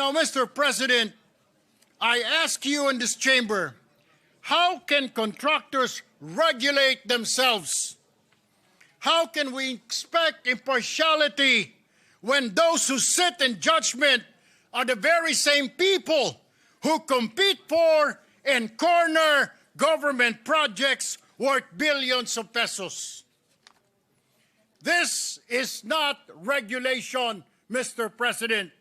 Now, Mr. President, I ask you in this chamber, how can contractors regulate themselves? How can we expect impartiality when those who sit in judgment are the very same people who compete for and corner government projects worth billions of pesos? This is not regulation, Mr. President.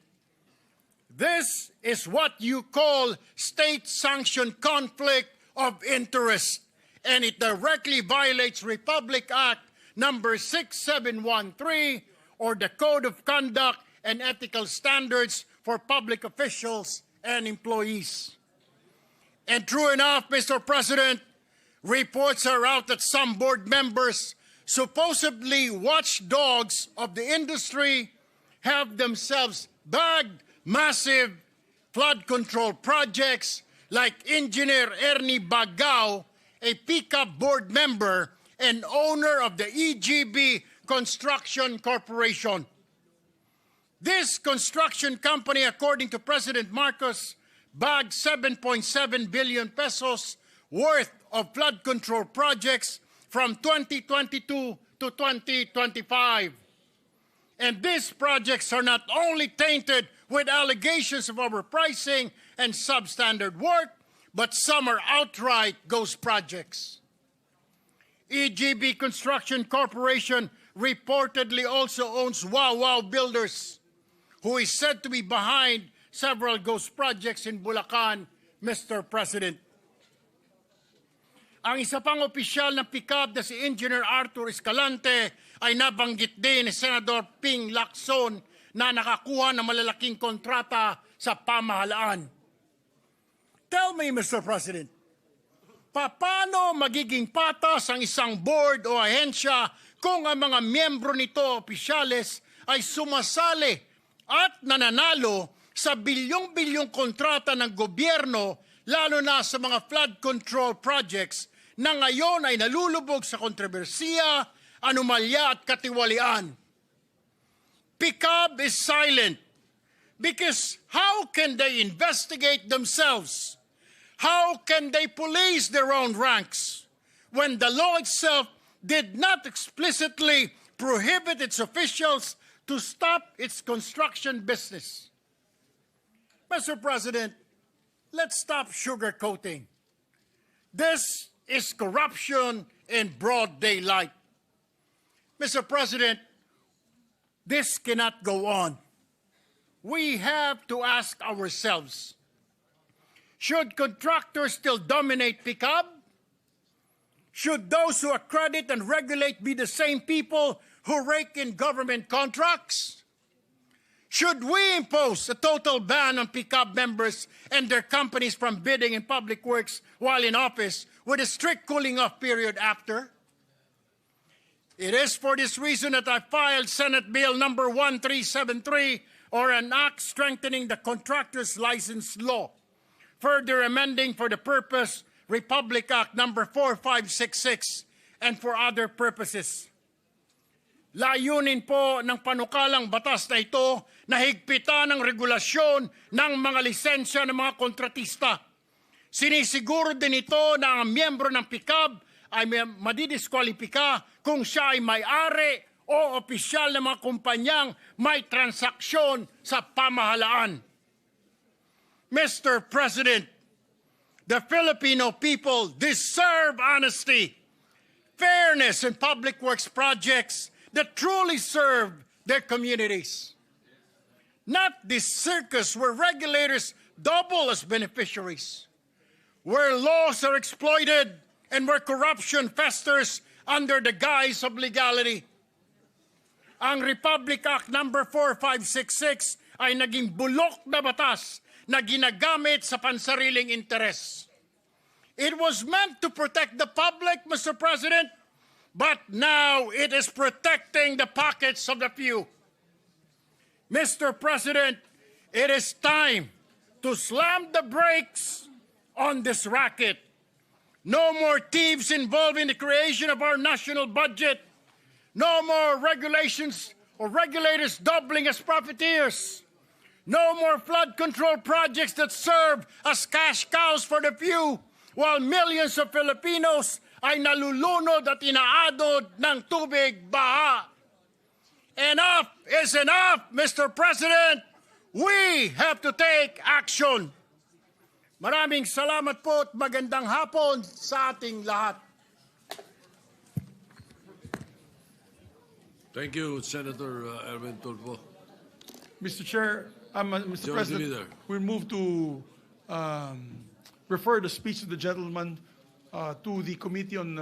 This is what you call state-sanctioned conflict of interest, and it directly violates Republic Act number 6713, or the Code of Conduct and Ethical Standards for Public Officials and Employees. And true enough, Mr. President, reports are out that some board members, supposedly watchdogs of the industry, have themselves bagged massive flood control projects like Engineer Ernie Bagao, a pickup board member and owner of the EGB Construction Corporation. This construction company, according to President Marcos, bagged 7.7 billion pesos worth of flood control projects from 2022 to 2025. And these projects are not only tainted with allegations of overpricing and substandard work, but some are outright ghost projects. EGB Construction Corporation reportedly also owns Wow Builders, who is said to be behind several ghost projects in Bulacan, Mr. President. Ang isa pang opisyal na pick-up na si Engineer Arthur Escalante ay nabanggit din ni Senador Ping Lacson na nakakuha ng malalaking kontrata sa pamahalaan. Tell me, Mr. President, paano magiging patas ang isang board o ahensya kung ang mga miyembro nito, opisyales, ay sumasali at nananalo sa bilyong-bilyong kontrata ng gobyerno, lalo na sa mga flood control projects na ngayon ay nalulubog sa kontrobersiya, anomalya at katiwalian? PICAB is silent because how can they investigate themselves? How can they police their own ranks when the law itself did not explicitly prohibit its officials to stop its construction business? Mr. President, let's stop sugarcoating. This is corruption in broad daylight. Mr. President, this cannot go on. We have to ask ourselves, should contractors still dominate PICAB? Should those who accredit and regulate be the same people who rake in government contracts? Should we impose a total ban on PICAB members and their companies from bidding in public works while in office with a strict cooling-off period after? It is for this reason that I filed Senate Bill number 1373, or an act strengthening the contractor's license law, further amending for the purpose Republic Act number 4566 and for other purposes. Layunin po ng panukalang batas na ito na higpitan ang regulasyon ng mga lisensya ng mga kontratista. Sinisiguro din ito na ang miyembro ng PICAB ay madidiskwalipika kung siya ay may-ari o opisyal ng mga kumpanyang may transaksyon sa pamahalaan. Mr. President, the Filipino people deserve honesty, fairness in public works projects that truly serve their communities. Not this circus where regulators double as beneficiaries, where laws are exploited and where corruption festers under the guise of legality. Ang Republic Act number 4566 ay naging bulok na batas na ginagamit sa pansariling interes. It was meant to protect the public, Mr. President, but now it is protecting the pockets of the few. Mr. President, it is time to slam the brakes on this racket. No more thieves involved in the creation of our national budget. No more regulations or regulators doubling as profiteers. No more flood control projects that serve as cash cows for the few, while millions of Filipinos ay nalulunod at inaadod ng tubig baha. Enough is enough, Mr. President. We have to take action. Maraming salamat po at magandang hapon sa ating lahat. Thank you, Senator Erwin Tulfo. Mr. Chair, Mr. Majority President, Leader. we move to refer the speech of the gentleman to the Committee on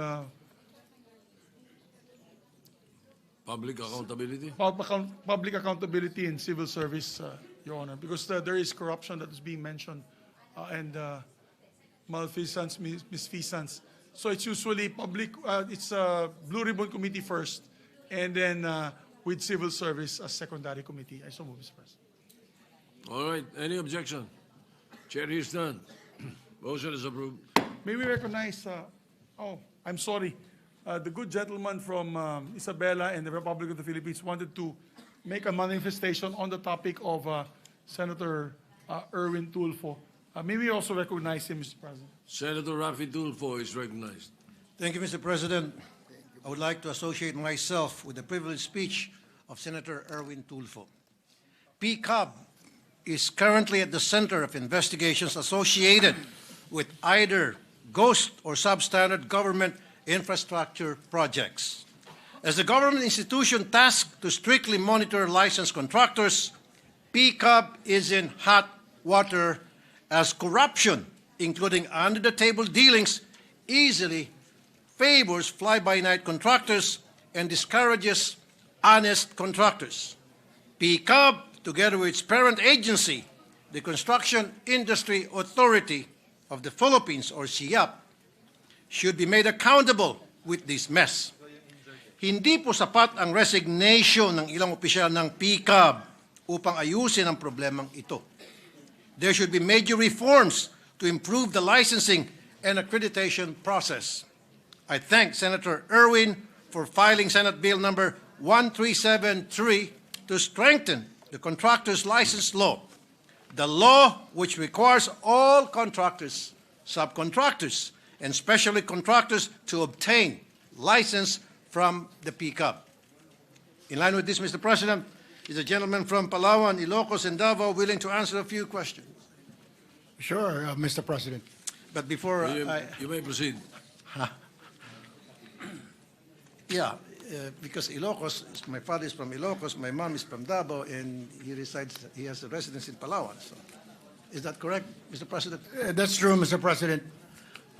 Public accountability. Public Accountability and Civil Service, Your Honor, because there is corruption that is being mentioned and malfeasance, misfeasance. So it's usually public, it's Blue Ribbon Committee first, and then with Civil Service as secondary committee. I so move, Mr. President. All right. Any objection? Chair hears none. Motion is approved. May we recognize, I'm sorry, the good gentleman from Isabela and the Republic of the Philippines wanted to make a manifestation on the topic of Senator Erwin Tulfo. May we also recognize him, Mr. President? Senator Rafi Tulfo is recognized. Thank you, Mr. President. I would like to associate myself with the privileged speech of Senator Erwin Tulfo. PCAB is currently at the center of investigations associated with either ghost or substandard government infrastructure projects. As the government institution tasked to strictly monitor licensed contractors, PCAB is in hot water as corruption, including under-the-table dealings, easily favors fly-by-night contractors and discourages honest contractors. PCAB, together with its parent agency, the Construction Industry Authority of the Philippines, or CIAP, should be made accountable with this mess. Hindi po sapat ang resignation ng ilang opisyal ng PCAB upang ayusin ang problemang ito. There should be major reforms to improve the licensing and accreditation process. I thank Senator Erwin for filing Senate Bill number 1373 to strengthen the contractor's license law, the law which requires all contractors, subcontractors, and specialty contractors to obtain license from the PCAB. In line with this, Mr. President, is a gentleman from Palawan, Ilocos, and Davao willing to answer a few questions. Sure, Mr. President. But before You may proceed. Because Ilocos, my father is from Ilocos, my mom is from Davao, and he has a residence in Palawan. So, is that correct, Mr. President? That's true, Mr. President.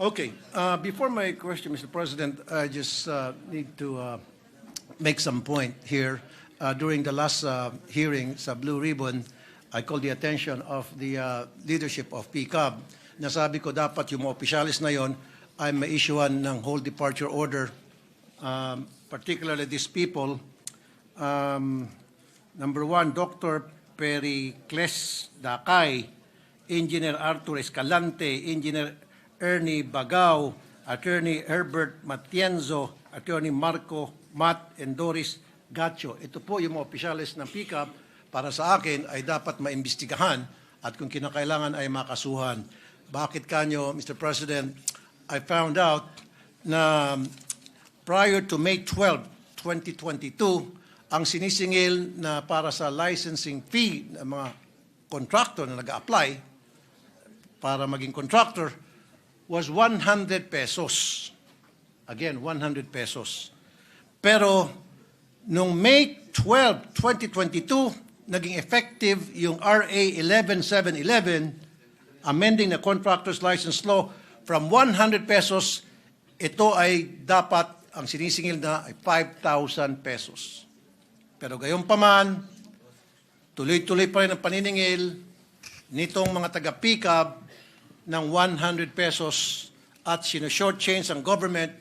Okay. Before my question, Mr. President, I just need to make some point here. During the last hearing sa Blue Ribbon, I called the attention of the leadership of PCAB. Nasabi ko dapat yung mga opisyalis na yon ay ma-issuean ng whole departure order, particularly these people. Number one, Dr. Pericles Dakay, Engineer Arthur Escalante, Engineer Ernie Bagao, Attorney Herbert Matienzo, Attorney Marco Matt, and Doris Gacho. Ito po yung mga opisyalis ng PCAB para sa akin ay dapat maimbestigahan at kung kinakailangan ay makasuhan. Bakit kanyo, Mr. President, I found out na prior to May 12, 2022, ang sinisingil na para sa licensing fee ng mga contractor na nag-a-apply para maging contractor was 100 pesos. Again, 100 pesos. Pero noong May 12, 2022, naging effective yung RA 11711, amending the contractor's license law from 100 pesos, ito ay dapat ang sinisingil na ay 5,000 pesos. Pero gayon pa man, tuloy-tuloy pa rin ang paniningil nitong mga taga-PCAB ng 100 pesos at sino-short change ang government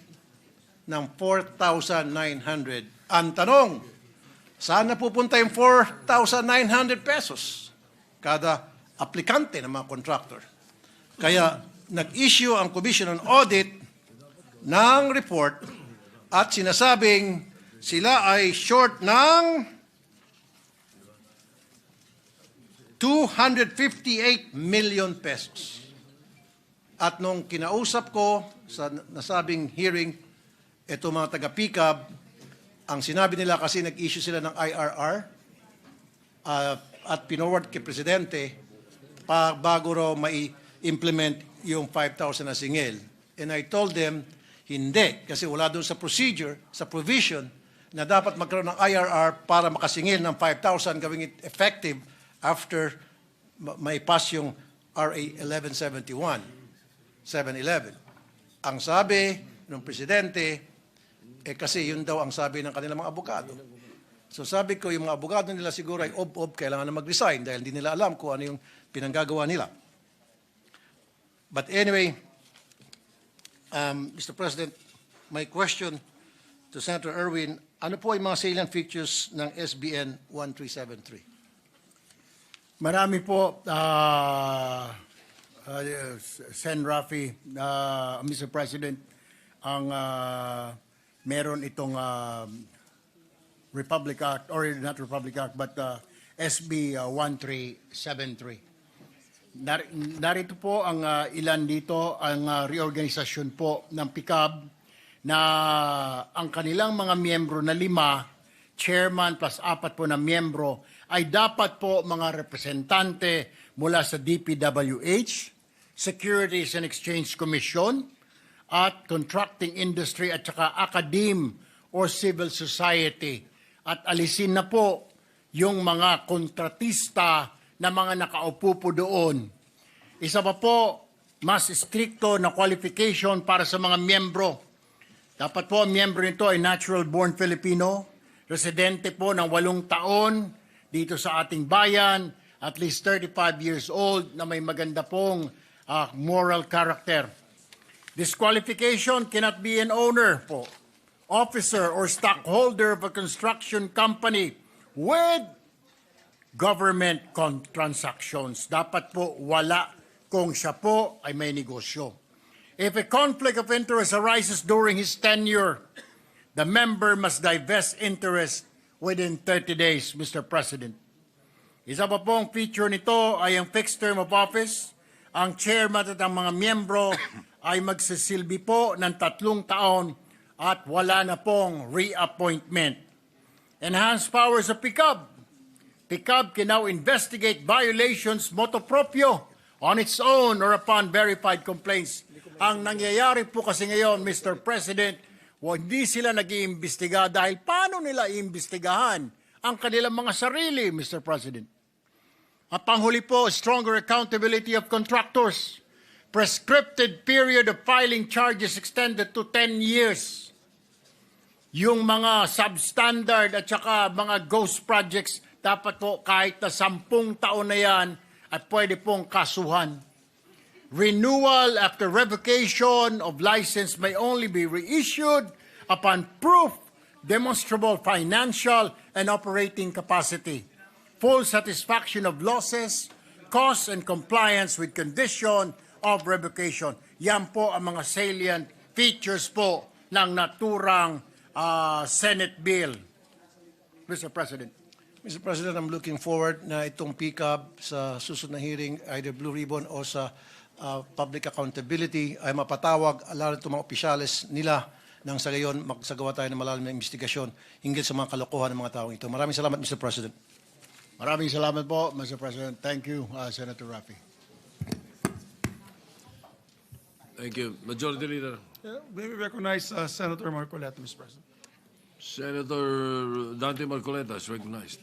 ng 4,900. Ang tanong, saan na pupunta yung 4,900 pesos kada aplikante ng mga contractor? Kaya nag-issue ang Commission on Audit ng report at sinasabing sila ay short ng 258 million pesos. At nung kinausap ko sa nasabing hearing, ito mga taga-PCAB, ang sinabi nila kasi nag-issue sila ng IRR at pinoward kay Presidente bago raw mai-implement yung 5,000 na singil. And I told them, hindi, kasi wala doon sa procedure, sa provision, na dapat magkaroon ng IRR para makasingil ng 5,000, gawing it effective after may pass yung RA 1171, 711. Ang sabi ng Presidente, kasi yun daw ang sabi ng kanilang mga abogado. So sabi ko, yung mga abogado nila siguro ay kailangan na mag-resign dahil hindi nila alam kung ano yung pinanggagawa nila. But anyway, Mr. President, my question to Senator Erwin, ano po ay mga salient features ng SBN 1373? Marami po, Sen. Rafi, Mr. President, ang meron itong Republic Act, or not Republic Act, but SB 1373. Narito po ang ilan dito, ang reorganisasyon po ng PCAB na ang kanilang mga miyembro na 5, chairman plus 4 po na miyembro, ay dapat po mga representante mula sa DPWH, Securities and Exchange Commission, at contracting industry at saka academe or civil society. At alisin na po yung mga kontratista na mga nakaupo po doon. Isa pa po, mas stricto na qualification para sa mga miyembro. Dapat po ang miyembro nito ay natural-born Filipino, residente po ng 8 taon dito sa ating bayan, at least 35 years old, na may maganda pong moral character. Disqualification cannot be an owner po, officer or stockholder of a construction company with government transactions. Dapat po wala kung siya po ay may negosyo. If a conflict of interest arises during his tenure, the member must divest interest within 30 days, Mr. President. Isa pa pong feature nito ay ang fixed term of office. Ang chairman at ang mga miyembro ay magsisilbi po ng 3 taon at wala na pong reappointment. Enhanced powers of PCAB. PCAB can now investigate violations motu proprio on its own or upon verified complaints. Ang nangyayari po kasi ngayon, Mr. President, hindi sila nag-iimbestiga dahil paano nila iimbestigahan ang kanilang mga sarili, Mr. President? At panghuli po, stronger accountability of contractors. Prescripted period of filing charges extended to 10 years. Yung mga substandard at saka mga ghost projects, dapat po kahit na 10 taon na yan ay pwede pong kasuhan. Renewal after revocation of license may only be reissued upon proof, demonstrable financial and operating capacity, full satisfaction of losses, costs, and compliance with condition of revocation. Yan po ang mga salient features po ng naturang Senate bill. Mr. President. Mr. President, I'm looking forward na itong PCAB sa susunod na hearing, either Blue Ribbon o sa public accountability, ay mapatawag lalo itong mga opisyales nila nang sa gayon magsagawa tayo ng malalim na investigasyon hinggil sa mga kalokohan ng mga taong ito. Maraming salamat, Mr. President. Maraming salamat po, Mr. President. Thank you, Senator Rafi. Thank you. Majority Leader. May we recognize Senator Marcoleta, Mr. President. Senator Dante Marcoleta is recognized.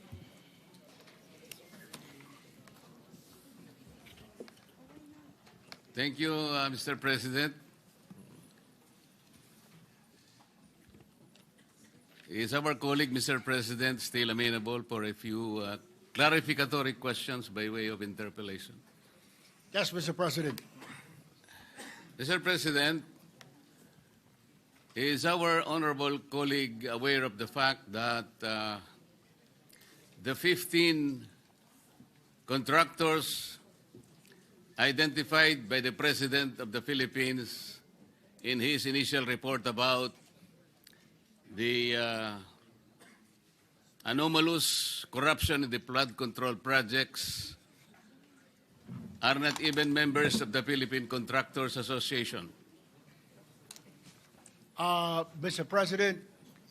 Thank you, Mr. President. Is our colleague, Mr. President, still amenable for a few clarificatory questions by way of interpellation? Yes, Mr. President. Mr. President, is our honorable colleague aware of the fact that the 15 contractors identified by the President of the Philippines in his initial report about the anomalous corruption in the flood control projects are not even members of the Philippine Contractors Association. Mr. President,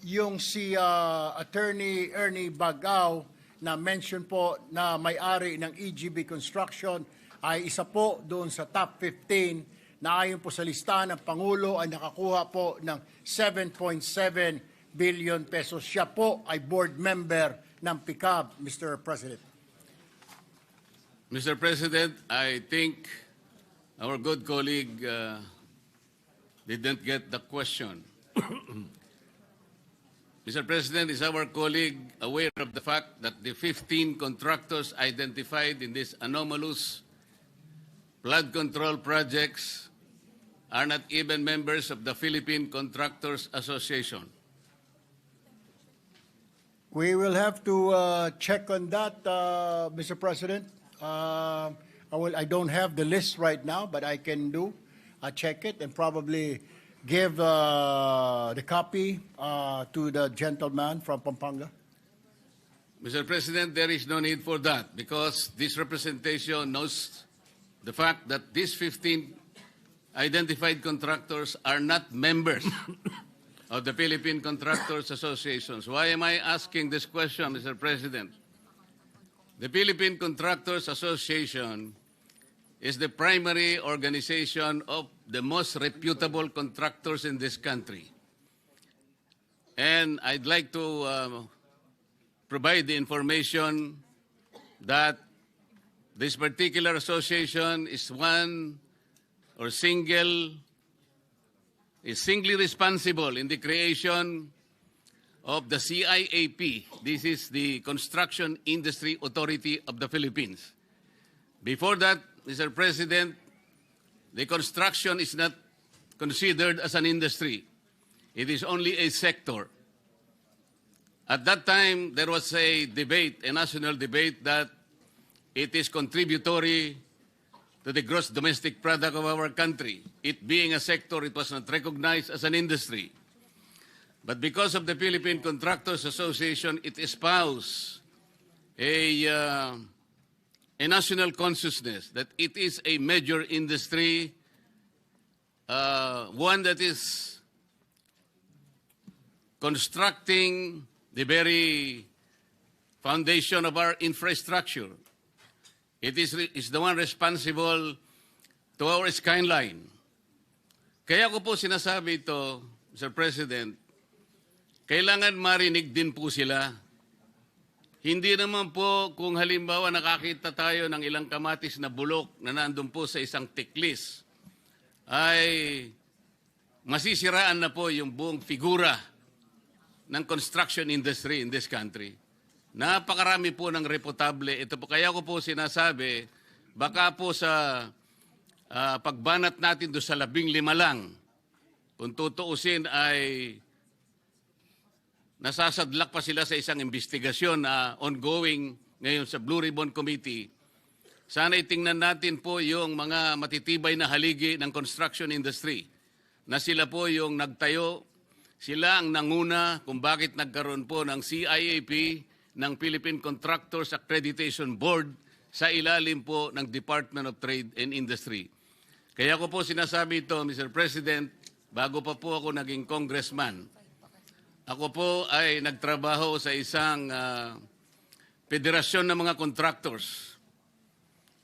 yung si Attorney Ernie Bagao na mention po na may-ari ng EGB Construction ay isa po doon sa top 15 na ayon po sa listahan ng Pangulo ay nakakuha po ng 7.7 billion pesos. Siya po ay board member ng PICAB, Mr. President. Mr. President, I think our good colleague didn't get the question. Mr. President, is our colleague aware of the fact that the 15 contractors identified in these anomalous flood control projects are not even members of the Philippine Contractors Association? We will have to check on that, Mr. President. I don't have the list right now, but I can check it and probably give the copy to the gentleman from Pampanga. Mr. President, there is no need for that because this representation knows the fact that these 15 identified contractors are not members of the Philippine Contractors Associations. Why am I asking this question, Mr. President? The Philippine Contractors Association is the primary organization of the most reputable contractors in this country. And I'd like to provide the information that this particular association is singly responsible in the creation of the CIAP. This is the Construction Industry Authority of the Philippines. Before that, Mr. President, the construction is not considered as an industry. It is only a sector. At that time, there was a debate, a national debate, that it is contributory to the gross domestic product of our country. It being a sector, it was not recognized as an industry. But because of the Philippine Contractors Association, it espoused a national consciousness that it is a major industry, one that is constructing the very foundation of our infrastructure. It is the one responsible to our skyline. Kaya ko po sinasabi ito, Mr. President, kailangan marinig din po sila. Hindi naman po kung halimbawa nakakita tayo ng ilang kamatis na bulok na nandun po sa isang tiklis, ay masisiraan na po yung buong figura ng construction industry in this country. Napakarami po ng reputable. Ito po, kaya ko po sinasabi, baka po sa pagbanat natin doon sa 15 lang, kung tutuusin ay nasasadlak pa sila sa isang investigasyon na ongoing ngayon sa Blue Ribbon Committee. Sana itingnan natin po yung mga matitibay na haligi ng construction industry na sila po yung nagtayo, sila ang nanguna kung bakit nagkaroon po ng CIAP, ng Philippine Contractors Accreditation Board sa ilalim po ng Department of Trade and Industry. Kaya ko po sinasabi ito, Mr. President, bago pa po ako naging congressman. Ako po ay nagtrabaho sa isang federasyon ng mga contractors.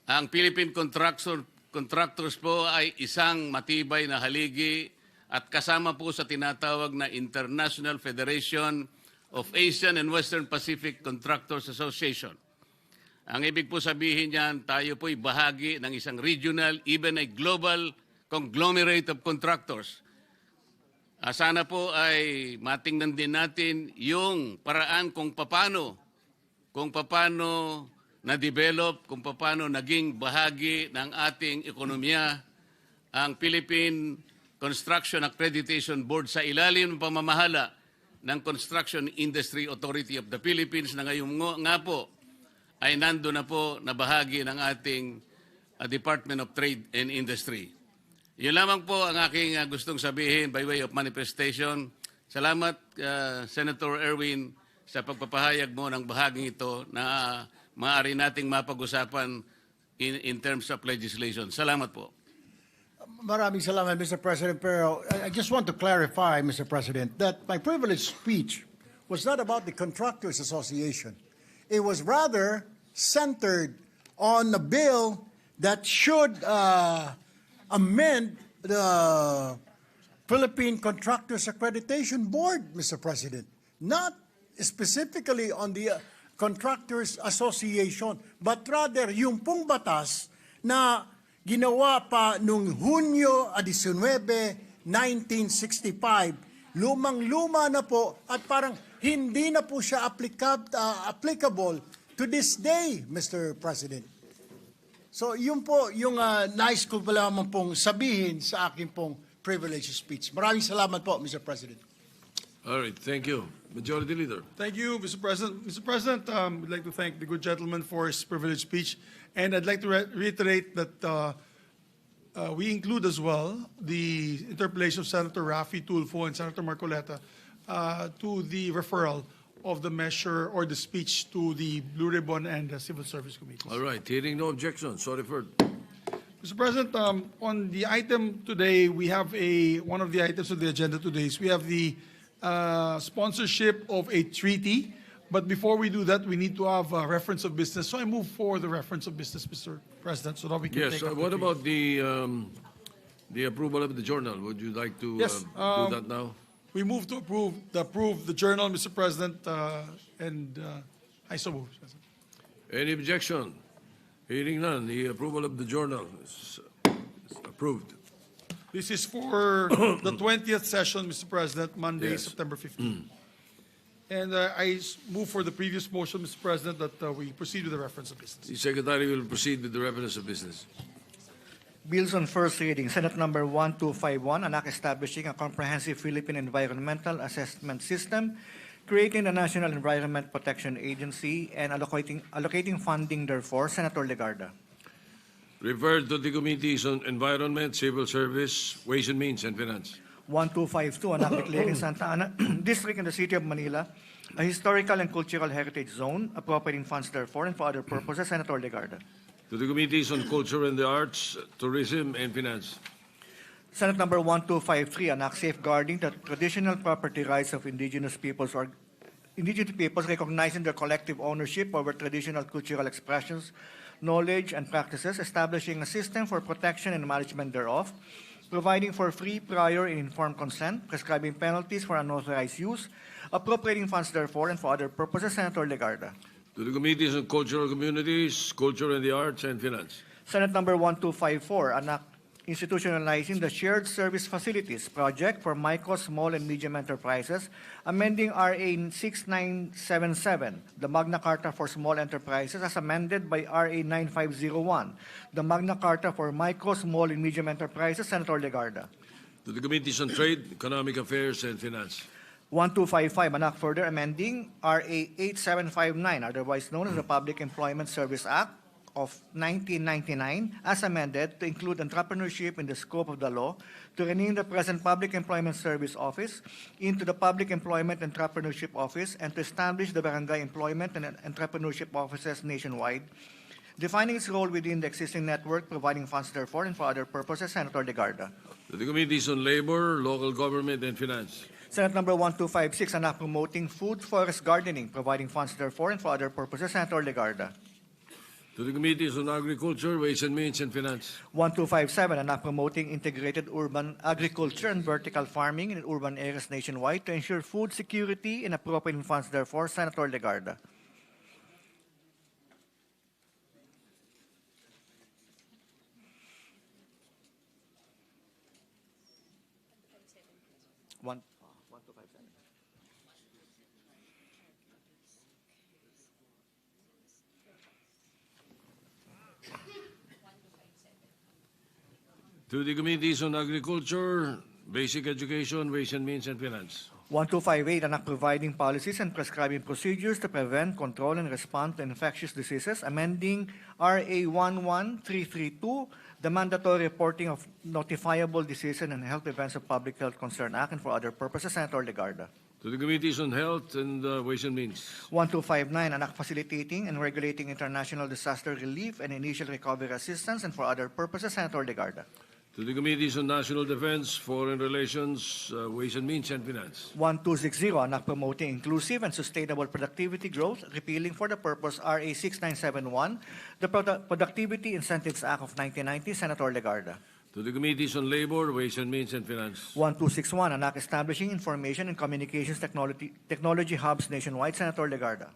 Ang Philippine Contractors po ay isang matibay na haligi at kasama po sa tinatawag na International Federation of Asian and Western Pacific Contractors Association. Ang ibig po sabihin niyan, tayo po'y bahagi ng isang regional, even a global conglomerate of contractors. Sana po ay matingnan din natin yung paraan kung paano na-develop, kung paano naging bahagi ng ating ekonomiya ang Philippine Construction Accreditation Board sa ilalim ng pamamahala ng Construction Industry Authority of the Philippines na ngayon nga po ay nando na po na bahagi ng ating Department of Trade and Industry. Yun lamang po ang aking gustong sabihin by way of manifestation. Salamat, Senator Erwin, sa pagpapahayag mo ng bahaging ito na maaari nating mapag-usapan in terms of legislation. Salamat po. Maraming salamat, Mr. President. Pero I just want to clarify, Mr. President, that my privileged speech was not about the Contractors Association. It was rather centered on a bill that should amend the Philippine Contractors Accreditation Board, Mr. President, not specifically on the Contractors Association, but rather yung pong batas na ginawa pa noong Hunyo 19, 1965. Lumang-luma na po at parang hindi na po siya applicable to this day, Mr. President. So yun po yung nais ko pala pong sabihin sa aking pong privileged speech. Maraming salamat po, Mr. President. All right, thank you. Majority Leader. Thank you, Mr. President. Mr. President, I'd like to thank the good gentleman for his privileged speech, and I'd like to reiterate that we include as well the interpellation of Senator Raffy Tulfo and Senator Marcoleta to the referral of the measure or the speech to the Blue Ribbon and the Civil Service Committees. All right, hearing no objection, so referred. Mr. President, on the item today, we have one of the items of the agenda today is we have the sponsorship of a treaty. But before we do that, we need to have a reference of business. So I move for the reference of business, Mr. President, so that we can Yes, take up what the about the approval of the journal? Would you like to Yes, do that now? We move to approve the journal, Mr. President, and I so move. Any objection? Hearing none, the approval of the journal is approved. This is for the 20th session, Mr. President, Monday, Yes. September 15. And I move for the previous motion, Mr. President, that we proceed with the reference of business. The Secretary will proceed with the reference of business. Bills on first reading. Senate Number 1251, an act establishing a comprehensive Philippine environmental assessment system, creating the National Environment Protection Agency, and allocating funding therefor. Senator Legarda. Referred to the Committees on Environment, Civil Service, Ways and Means, and Finance. 1252, an act declaring Santa Ana District in the City of Manila a historical and cultural heritage zone, appropriating funds therefor and for other purposes. Senator Legarda. To the Committees on Culture and the Arts, Tourism, and Finance. Senate Number 1253, an act safeguarding the traditional property rights of indigenous peoples recognizing their collective ownership over traditional cultural expressions, knowledge, and practices, establishing a system for protection and management thereof, providing for free, prior, and informed consent, prescribing penalties for unauthorized use, appropriating funds therefor and for other purposes. Senator Legarda. To the Committees on Cultural Communities, Culture and the Arts, and Finance. Senate Number 1254, an act institutionalizing the Shared Service Facilities Project for micro, small, and medium enterprises, amending RA 6977, the Magna Carta for Small Enterprises, as amended by RA 9501, the Magna Carta for Micro, Small, and Medium Enterprises. Senator Legarda. To the Committees on Trade, Economic Affairs, and Finance. 1255, an act further amending RA 8759, otherwise known as the Public Employment Service Act of 1999, as amended to include entrepreneurship in the scope of the law, to rename the present Public Employment Service Office into the Public Employment Entrepreneurship Office, and to establish the Barangay Employment and Entrepreneurship Offices nationwide, defining its role within the existing network, providing funds therefor and for other purposes. Senator Legarda. To the Committees on Labor, Local Government, and Finance. Senate Number 1256, an act promoting food forest gardening, providing funds therefor and for other purposes. Senator Legarda. To the Committees on Agriculture, Ways and Means, and Finance. 1257, an act promoting integrated urban agriculture and vertical farming in urban areas nationwide to ensure food security and appropriating funds therefor. Senator Legarda. One. To the Committees on Agriculture, Basic Education, Ways and Means, and Finance. 1258, an act providing policies and prescribing procedures to prevent, control, and respond to infectious diseases, amending RA 11332, the Mandatory Reporting of Notifiable Diseases and Health Events of Public Health Concern Act, and for other purposes. Senator Legarda. To the Committees on Health and Ways and Means. 1259, an act facilitating and regulating international disaster relief and initial recovery assistance and for other purposes, Senator Legarda. To the Committees on National Defense, Foreign Relations, Ways and Means, and Finance. 1260, an act promoting inclusive and sustainable productivity growth, repealing for the purpose RA 6971, the Productivity Incentives Act of 1990, Senator Legarda. To the Committees on Labor, Ways and Means, and Finance. 1261, an act establishing information and communications technology hubs nationwide, Senator Legarda.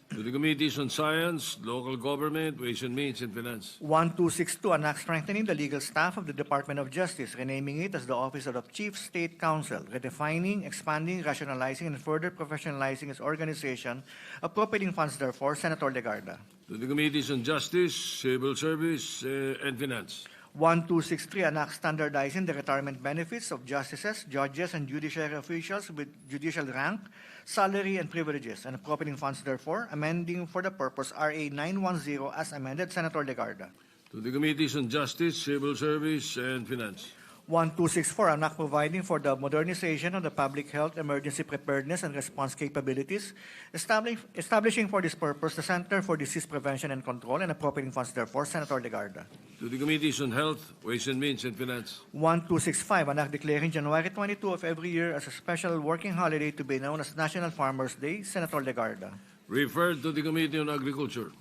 To the Committees on Science, Local Government, Ways and Means, and Finance. 1262, an act strengthening the legal staff of the Department of Justice, renaming it as the Office of the Chief State Counsel, redefining, expanding, rationalizing, and further professionalizing its organization, appropriating funds therefore, Senator Legarda. To the Committees on Justice, Civil Service, and Finance. 1263, an act standardizing the retirement benefits of justices, judges, and judiciary officials with judicial rank, salary, and privileges, and appropriating funds therefore, amending for the purpose RA 910 as amended, Senator Legarda. To the Committees on Justice, Civil Service, and Finance. 1264, an act providing for the modernization of the public health emergency preparedness and response capabilities, establishing for this purpose the Center for Disease Prevention and Control, and appropriating funds therefore, Senator Legarda. To the Committees on Health, Ways and Means, and Finance. 1265, an act declaring January 22 of every year as a special working holiday to be known as National Farmers' Day, Senator Legarda. Referred to the Committee on Agriculture.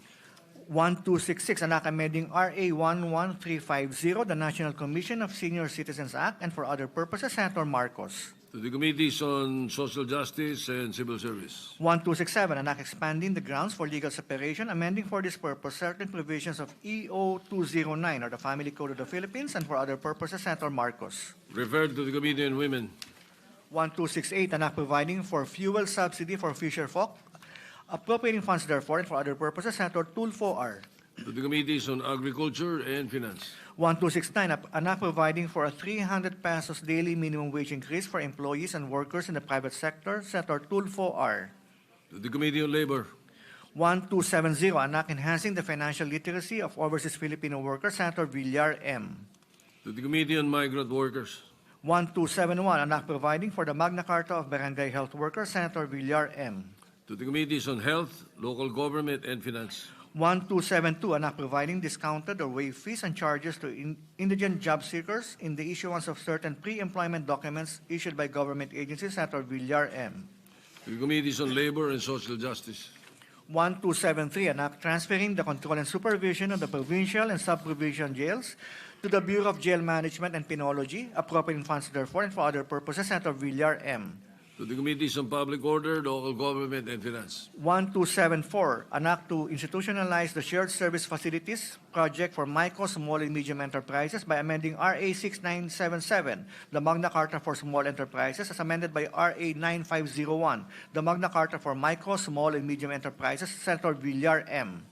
1266, an act amending RA 11350, the National Commission of Senior Citizens Act, and for other purposes, Senator Marcos. To the Committees on Social Justice and Civil Service. 1267, an act expanding the grounds for legal separation, amending for this purpose certain provisions of EO 209, or the Family Code of the Philippines, and for other purposes, Senator Marcos. Referred to the Committee on Women. 1268, an act providing for fuel subsidy for fisher folk, appropriating funds therefore, and for other purposes, Senator Tulfo R. To the Committees on Agriculture and Finance. 1269, an act providing for a 300 pesos daily minimum wage increase for employees and workers in the private sector, Senator Tulfo R. To the Committee on Labor. 1270, an act enhancing the financial literacy of overseas Filipino workers, Senator Villar M. To the Committee on Migrant Workers. 1271, an act providing for the Magna Carta of Barangay Health Workers, Senator Villar M. To the Committees on Health, Local Government, and Finance. 1272, an act providing discounted or waived fees and charges to indigent job seekers in the issuance of certain pre-employment documents issued by government agencies, Senator Villar M. To the Committees on Labor and Social Justice. 1273, an act transferring the control and supervision of the provincial and sub-provincial jails to the Bureau of Jail Management and Penology, appropriating funds therefore, and for other purposes, Senator Villar M. To the Committees on Public Order, Local Government, and Finance. 1274, an act to institutionalize the shared service facilities project for micro, small, and medium enterprises by amending RA 6977, the Magna Carta for Small Enterprises, as amended by RA 9501, the Magna Carta for Micro, Small, and Medium Enterprises, Senator Villar M.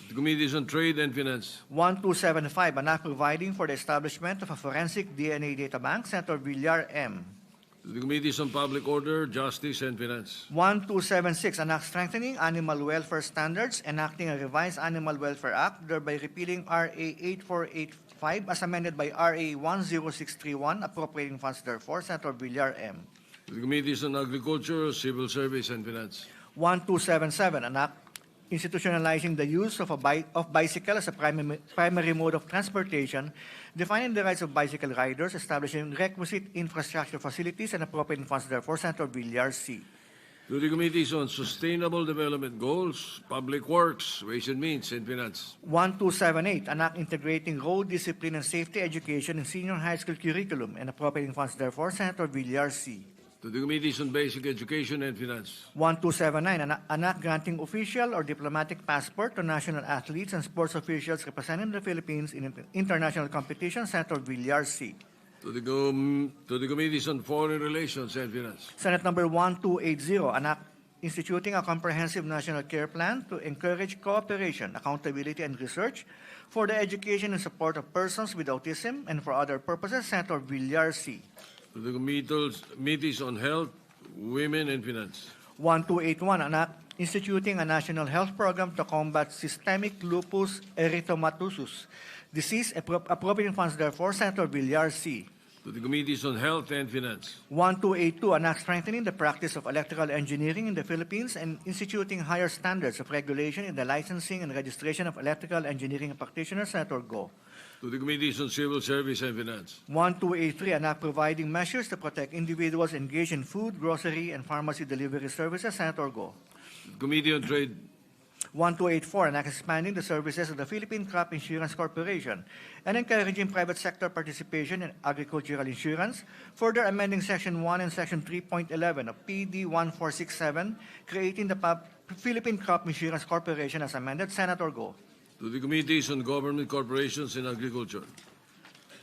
The Committees on Trade and Finance. 1275, an act providing for the establishment of a forensic DNA data bank, Senator Villar M. To the Committees on Public Order, Justice, and Finance. 1276, an act strengthening animal welfare standards, enacting a revised Animal Welfare Act, thereby repealing RA 8485 as amended by RA 10631, appropriating funds therefore, Senator Villar M. To the Committees on Agriculture, Civil Service, and Finance. 1277, an act institutionalizing the use of bicycle as a primary mode of transportation, defining the rights of bicycle riders, establishing requisite infrastructure facilities, and appropriating funds therefore, Senator Villar C. To the Committees on Sustainable Development Goals, Public Works, Ways and Means, and Finance. 1278, an act integrating road discipline and safety education in senior high school curriculum, and appropriating funds therefore, Senator Villar C. To the Committees on Basic Education and Finance. 1279, an act granting official or diplomatic passport to national athletes and sports officials representing the Philippines in international competition, Senator Villar C. To the Committees on Foreign Relations and Finance. Senate number 1280, an act instituting a comprehensive national care plan to encourage cooperation, accountability, and research for the education and support of persons with autism and for other purposes, Senator Villar C. To the Committees on Health, Women, and Finance. 1281, an act instituting a national health program to combat systemic lupus erythematosus disease, appropriating funds therefore, Senator Villar C. To the Committees on Health and Finance. 1282, an act strengthening the practice of electrical engineering in the Philippines and instituting higher standards of regulation in the licensing and registration of electrical engineering practitioners, Senator Go. To the Committees on Civil Service and Finance. 1283, an act providing measures to protect individuals engaged in food, grocery, and pharmacy delivery services, Senator Go. To the Committee on Trade. 1284, an act expanding the services of the Philippine Crop Insurance Corporation and encouraging private sector participation in agricultural insurance, further amending Section 1 and Section 3.11 of PD 1467, creating the Philippine Crop Insurance Corporation as amended, Senator Go. To the Committees on Government Corporations and Agriculture.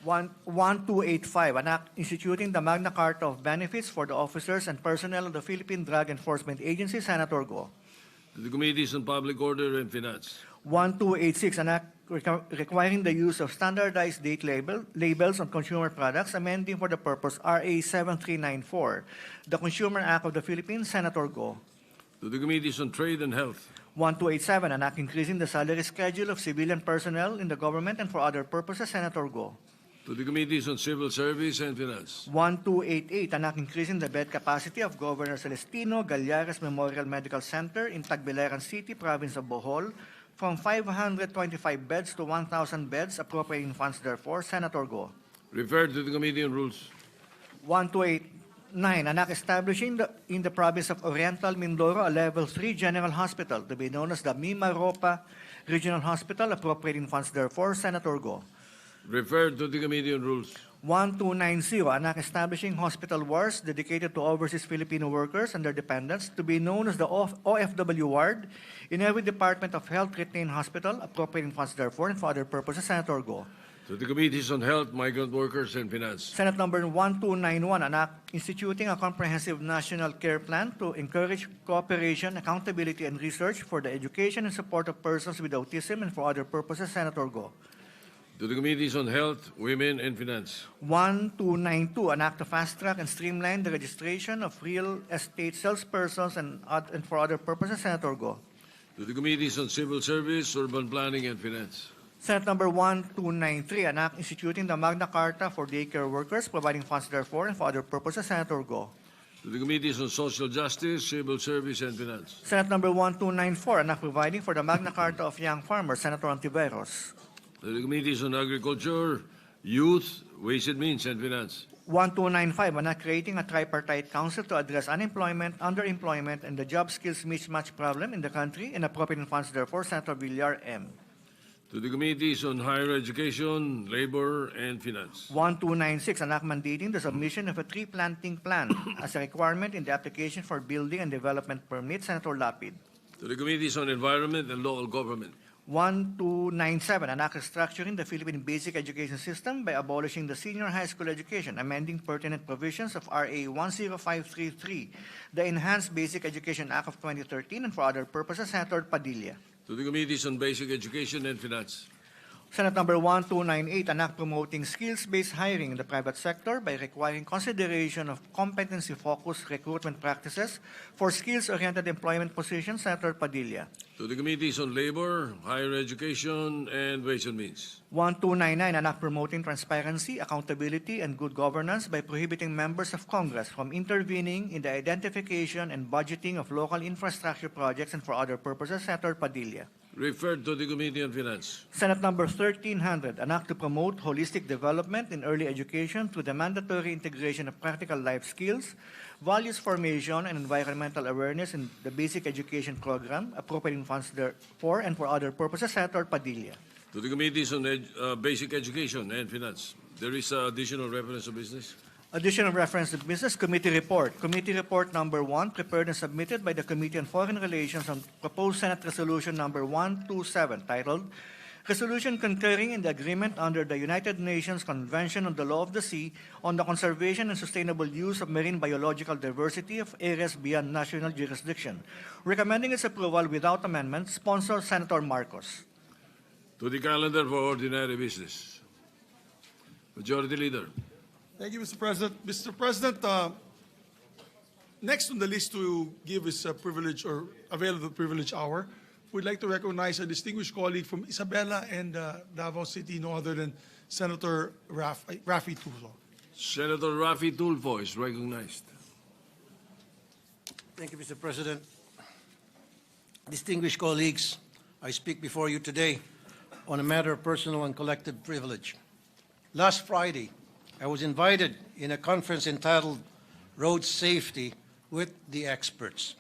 1285, an act instituting the Magna Carta of benefits for the officers and personnel of the Philippine Drug Enforcement Agency, Senator Go. To the Committees on Public Order and Finance. 1286, an act requiring the use of standardized date labels on consumer products, amending for the purpose RA 7394, the Consumer Act of the Philippines, Senator Go. To the Committees on Trade and Health. 1287, an act increasing the salary schedule of civilian personnel in the government and for other purposes, Senator Go. To the Committees on Civil Service and Finance. 1288, an act increasing the bed capacity of Governor Celestino Gallares Memorial Medical Center in Tagbilaran City, Province of Bohol, from 525 beds to 1,000 beds, appropriating funds therefore, Senator Go. Referred to the Committee on Rules. 1289, an act establishing in the province of Oriental Mindoro a Level 3 General Hospital to be known as the Mimaropa Regional Hospital, appropriating funds therefore, Senator Go. Referred to the Committee on Rules. 1290, an act establishing hospital wards dedicated to overseas Filipino workers and their dependents to be known as the OFW ward in every Department of Health retained hospital, appropriating funds therefore and for other purposes, Senator Go. To the Committees on Health, Migrant Workers and Finance. Senate number 1291, an act instituting a comprehensive national care plan to encourage cooperation, accountability, and research for the education and support of persons with autism and for other purposes, Senator Go. To the Committees on Health, Women and Finance. 1292, an act to fast-track and streamline the registration of real estate salespersons and for other purposes, Senator Go. To the Committees on Civil Service, Urban Planning and Finance. Senate number 1293, an act instituting the Magna Carta for daycare workers, providing funds therefore and for other purposes, Senator Go. To the Committees on Social Justice, Civil Service and Finance. Senate number 1294, an act providing for the Magna Carta of young farmers, Senator Antiveros. To the Committees on Agriculture, Youth, Ways and Means and Finance. 1295, an act creating a tripartite council to address unemployment, underemployment, and the job skills mismatch problem in the country and appropriating funds therefore, Senator Villar M. To the Committees on Higher Education, Labor and Finance. 1296, an act mandating the submission of a tree planting plan as a requirement in the application for building and development permit, Senator Lapid. To the Committees on Environment and Local Government. 1297, an act restructuring the Philippine basic education system by abolishing the senior high school education, amending pertinent provisions of RA 10533, the Enhanced Basic Education Act of 2013, and for other purposes, Senator Padilla. To the Committees on Basic Education and Finance. Senate number 1298, an act promoting skills-based hiring in the private sector by requiring consideration of competency-focused recruitment practices for skills-oriented employment positions, Senator Padilla. To the Committees on Labor, Higher Education and Ways and Means. 1299, an act promoting transparency, accountability, and good governance by prohibiting members of Congress from intervening in the identification and budgeting of local infrastructure projects and for other purposes, Senator Padilla. Referred to the Committee on Finance. Senate number 1300, an act to promote holistic development in early education through the mandatory integration of practical life skills, values formation, and environmental awareness in the basic education program, appropriating funds for and for other purposes, Senator Padilla. To the Committees on Basic Education and Finance. There is additional reference to business. Additional reference to Business Committee Report. Committee Report number 1, prepared and submitted by the Committee on Foreign Relations on proposed Senate Resolution number 127, titled Resolution Concurring in the Agreement under the United Nations Convention on the Law of the Sea on the Conservation and Sustainable Use of Marine Biological Diversity of Areas Beyond National Jurisdiction. Recommending its approval without amendment, sponsor Senator Marcos. To the calendar for ordinary business. Majority Leader. Thank you, Mr. President. Mr. President, next on the list to give his privilege or avail of the privilege hour, we'd like to recognize a distinguished colleague from Isabela and Davao City, no other than Senator Raffy Tulfo. Senator Rafi Tulfo is recognized. Thank you, Mr. President. Distinguished colleagues, I speak before you today on a matter of personal and collective privilege. Last Friday, I was invited in a conference entitled Road Safety with the Experts.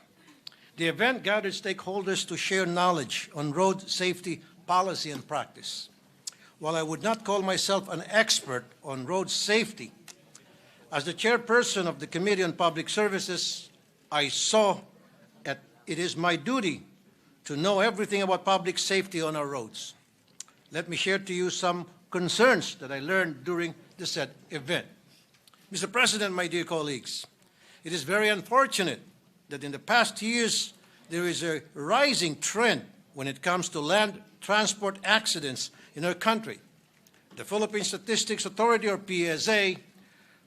The event gathered stakeholders to share knowledge on road safety policy and practice. While I would not call myself an expert on road safety, as the chairperson of the Committee on Public Services, I saw that it is my duty to know everything about public safety on our roads. Let me share to you some concerns that I learned during the said event. Mr. President, my dear colleagues, it is very unfortunate that in the past years there is a rising trend when it comes to land transport accidents in our country. The Philippine Statistics Authority, or PSA,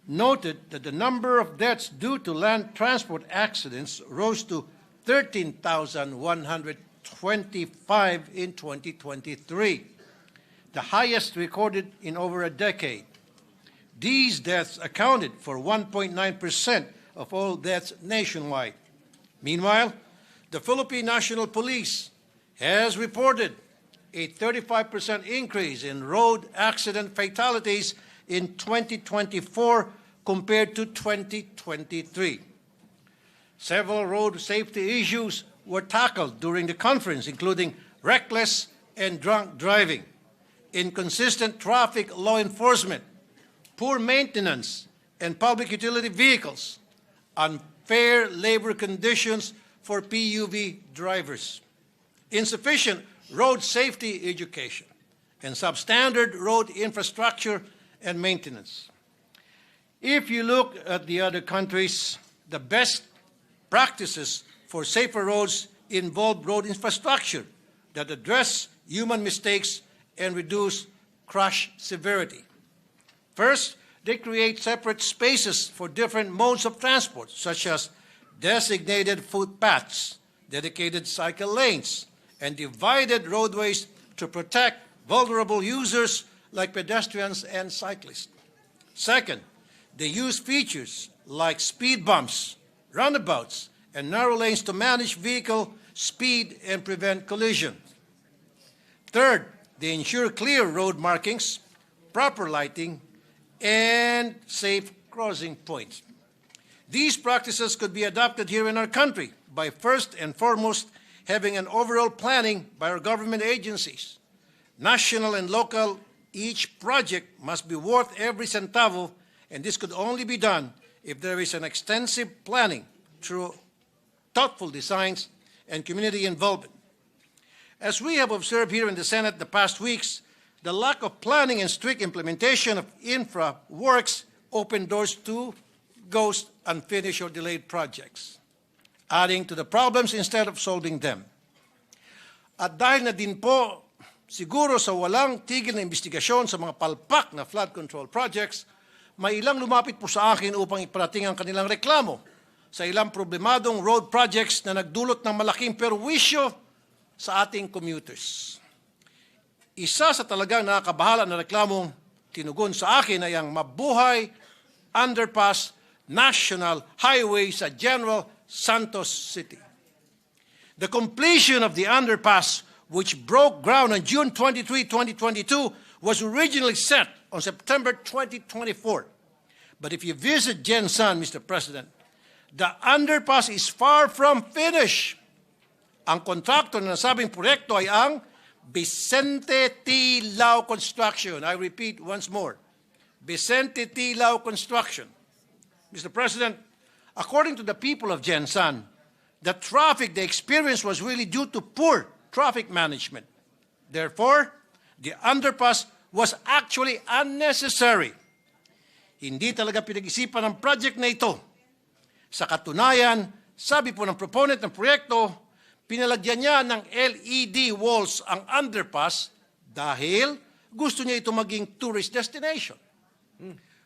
noted that the number of deaths due to land transport accidents rose to 13,125 in 2023, the highest recorded in over a decade. These deaths accounted for 1.9% of all deaths nationwide. Meanwhile, the Philippine National Police has reported a 35% increase in road accident fatalities in 2024 compared to 2023. Several road safety issues were tackled during the conference, including reckless and drunk driving, inconsistent traffic law enforcement, poor maintenance and public utility vehicles, unfair labor conditions for PUV drivers, insufficient road safety education, and substandard road infrastructure and maintenance. If you look at the other countries, the best practices for safer roads involve road infrastructure that address human mistakes and reduce crash severity. First, they create separate spaces for different modes of transport, such as designated footpaths, dedicated cycle lanes, and divided roadways to protect vulnerable users like pedestrians and cyclists. Second, they use features like speed bumps, roundabouts, and narrow lanes to manage vehicle speed and prevent collisions. Third, they ensure clear road markings, proper lighting, and safe crossing points. These practices could be adopted here in our country by first and foremost having an overall planning by our government agencies. National and local, each project must be worth every centavo, and this could only be done if there is an extensive planning through thoughtful designs and community involvement. As we have observed here in the Senate the past weeks, the lack of planning and strict implementation of infra works open doors to ghost, unfinished, or delayed projects, adding to the problems instead of solving them. At dahil na din po, siguro sa walang tigil na investigasyon sa mga palpak na flood control projects, may ilang lumapit po sa akin upang iparating ang kanilang reklamo sa ilang problemadong road projects na nagdulot ng malaking perwisyo sa ating commuters. Isa sa talagang nakakabahala na reklamong tinugon sa akin ay ang Mabuhay Underpass National Highway sa General Santos City. The completion of the underpass, which broke ground on June 23, 2022, was originally set on September 2024. But if you visit Gensan, Mr. President, the underpass is far from finished. Ang kontraktor na nasabing proyekto ay ang Vicente T. Lau Construction. I repeat once more, Vicente T. Lau Construction. Mr. President, according to the people of Gensan, the traffic they experienced was really due to poor traffic management. Therefore, the underpass was actually unnecessary. Hindi talaga pinag-isipan ng project na ito. Sa katunayan, sabi po ng proponent ng proyekto, pinalagyan niya ng LED walls ang underpass dahil gusto niya ito maging tourist destination.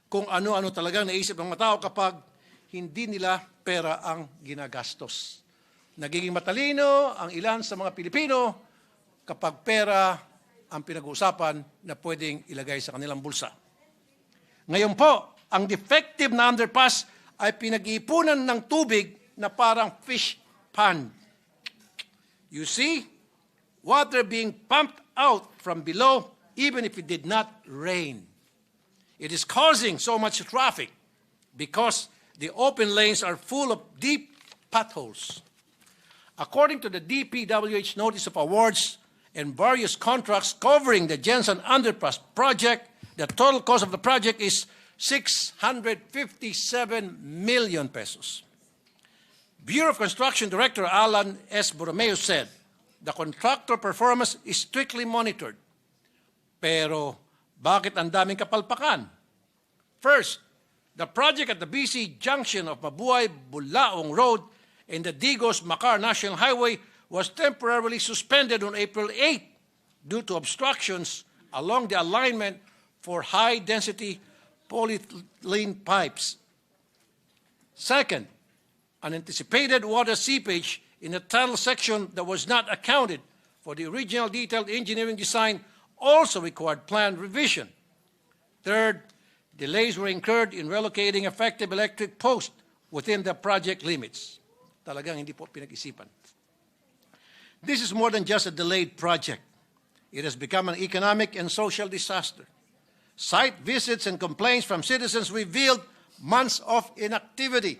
Kung ano-ano talagang naisip ng mga tao kapag hindi nila pera ang ginagastos. Nagiging matalino ang ilan sa mga Pilipino kapag pera ang pinag-uusapan na pwedeng ilagay sa kanilang bulsa. Ngayon po, ang defective na underpass ay pinag-iipunan ng tubig na parang fish pond. You see, water being pumped out from below even if it did not rain. It is causing so much traffic because the open lanes are full of deep potholes. According to the DPWH Notice of Awards and various contracts covering the Jensen Underpass project, the total cost of the project is 657 million pesos. Bureau of Construction Director Alan S. Borromeo said, the contractor performance is strictly monitored. Pero bakit ang daming kapalpakan? First, the project at the BC junction of Mabuhay-Bulaong Road and the Digos-Macar National Highway was temporarily suspended on April 8 due to obstructions along the alignment for high-density polyethylene pipes. Second, unanticipated water seepage in the tunnel section that was not accounted for the original detailed engineering design also required plan revision. Third, delays were incurred in relocating effective electric posts within the project limits. Talagang hindi po pinag-isipan. This is more than just a delayed project. It has become an economic and social disaster. Site visits and complaints from citizens revealed months of inactivity,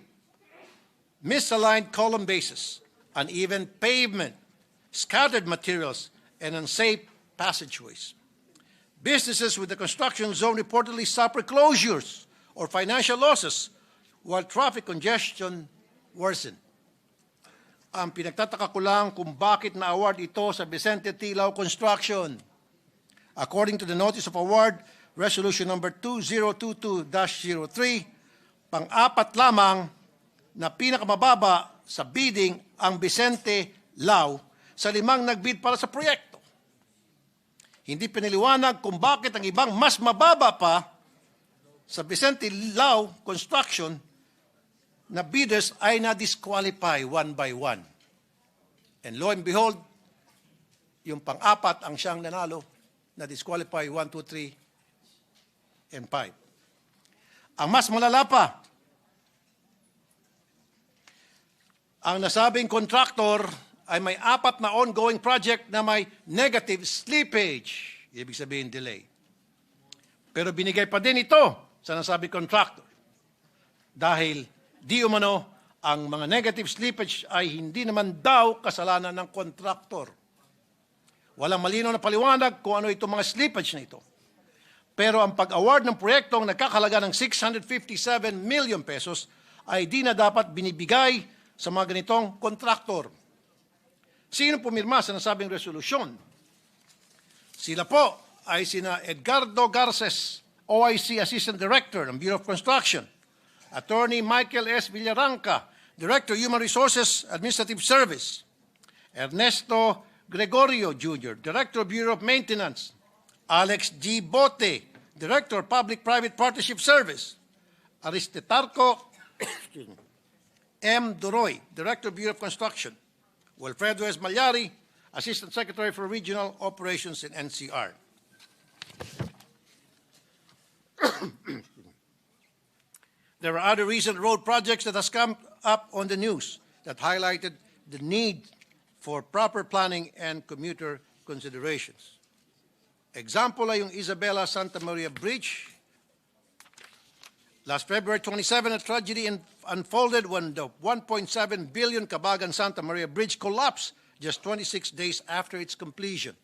misaligned column bases, uneven pavement, scattered materials, and unsafe passageways. Businesses with the construction zone reportedly suffer closures or financial losses while traffic congestion worsened. Ang pinagtataka ko lang kung bakit na-award ito sa Vicente Tilao Construction. According to the Notice of Award, Resolution number 2022-03, pang-apat lamang na pinakamababa sa bidding ang Vicente Lau sa 5 nagbid para sa proyekto. Hindi piniliwanag kung bakit ang ibang mas mababa pa sa Vicente Lau Construction na bidders ay na-disqualify one by one. And lo and behold, yung pang-apat ang siyang nanalo, na-disqualify 1, 2, 3, and 5. Ang mas malala pa, ang nasabing contractor ay may 4 na ongoing project na may negative slippage, ibig sabihin delay. Pero binigay pa din ito sa nasabing contractor dahil di umano ang mga negative slippage ay hindi naman daw kasalanan ng contractor. Walang malinaw na paliwanag kung ano itong mga slippage na ito. Pero ang pag-award ng proyektong nagkakalaga ng 657 million pesos ay di na dapat binibigay sa mga ganitong kontraktor. Sino pumirma sa nasabing resolusyon? Sila po ay sina Edgardo Garces, OIC Assistant Director ng Bureau of Construction, Attorney Michael S. Villaranca, Director Human Resources Administrative Service, Ernesto Gregorio Jr., Director Bureau of Maintenance, Alex G. Bote, Director Public-Private Partnership Service, Aristetarco M. Duroy, Director Bureau of Construction, Wilfredo S. Malyari, Assistant Secretary for Regional Operations in NCR. There are other recent road projects that has come up on the news that highlighted the need for proper planning and commuter considerations. Example ay yung Isabela Santa Maria Bridge. Last February 27, a tragedy unfolded when the 1.7 billion Cabagan Santa Maria Bridge collapsed just 26 days after its completion.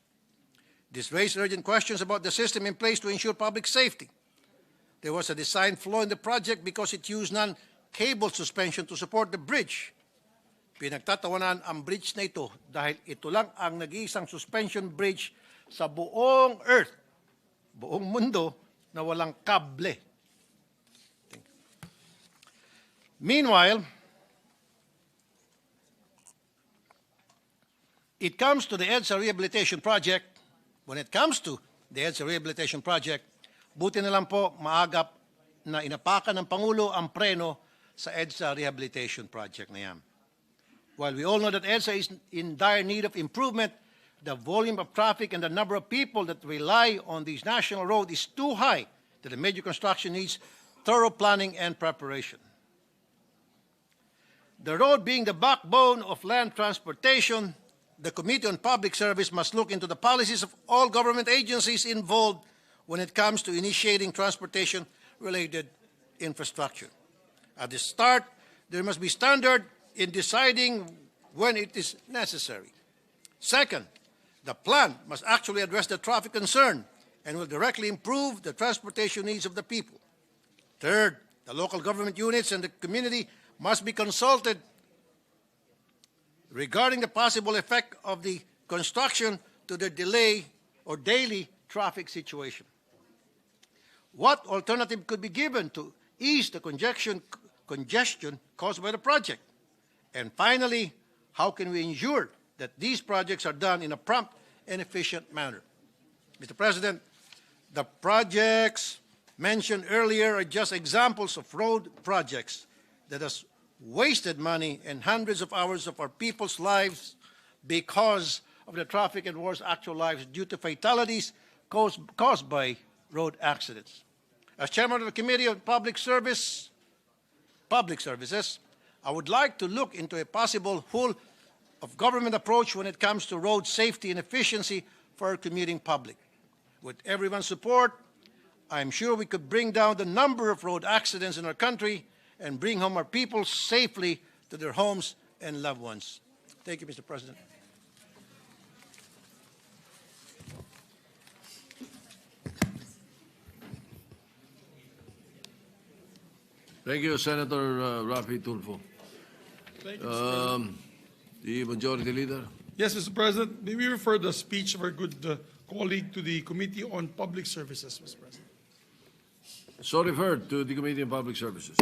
This raised urgent questions about the system in place to ensure public safety. There was a design flaw in the project because it used non-cable suspension to support the bridge. Pinagtatawanan ang bridge na ito dahil ito lang ang nag-iisang suspension bridge sa buong Earth, buong mundo na walang kable. Meanwhile, it comes to the EDSA Rehabilitation Project. When it comes to the EDSA Rehabilitation Project, buti na lang po maagap na inapakan ng Pangulo ang preno sa EDSA Rehabilitation Project na yan. While we all know that EDSA is in dire need of improvement, the volume of traffic and the number of people that rely on these national roads is too high that the major construction needs thorough planning and preparation. The road being the backbone of land transportation, the Committee on Public Service must look into the policies of all government agencies involved when it comes to initiating transportation-related infrastructure. At the start, there must be standard in deciding when it is necessary. Second, the plan must actually address the traffic concern and will directly improve the transportation needs of the people. Third, the local government units and the community must be consulted regarding the possible effect of the construction to the delay or daily traffic situation. What alternative could be given to ease the congestion caused by the project? And finally, how can we ensure that these projects are done in a prompt and efficient manner? Mr. President, the projects mentioned earlier are just examples of road projects that has wasted money and hundreds of hours of our people's lives because of the traffic and worse actual lives due to fatalities caused by road accidents. As chairman of the Committee on Public Services, I would like to look into a possible whole of government approach when it comes to road safety and efficiency for our commuting public. With everyone's support, I'm sure we could bring down the number of road accidents in our country and bring home our people safely to their homes and loved ones. Thank you, Mr. President. Thank you, Senator Rafi Tulfo. Thank you, Mr. President. The Majority Leader. Yes, Mr. President, may we refer the speech of our good colleague to the Committee on Public Services, Mr. President. So referred to the Committee on Public Services.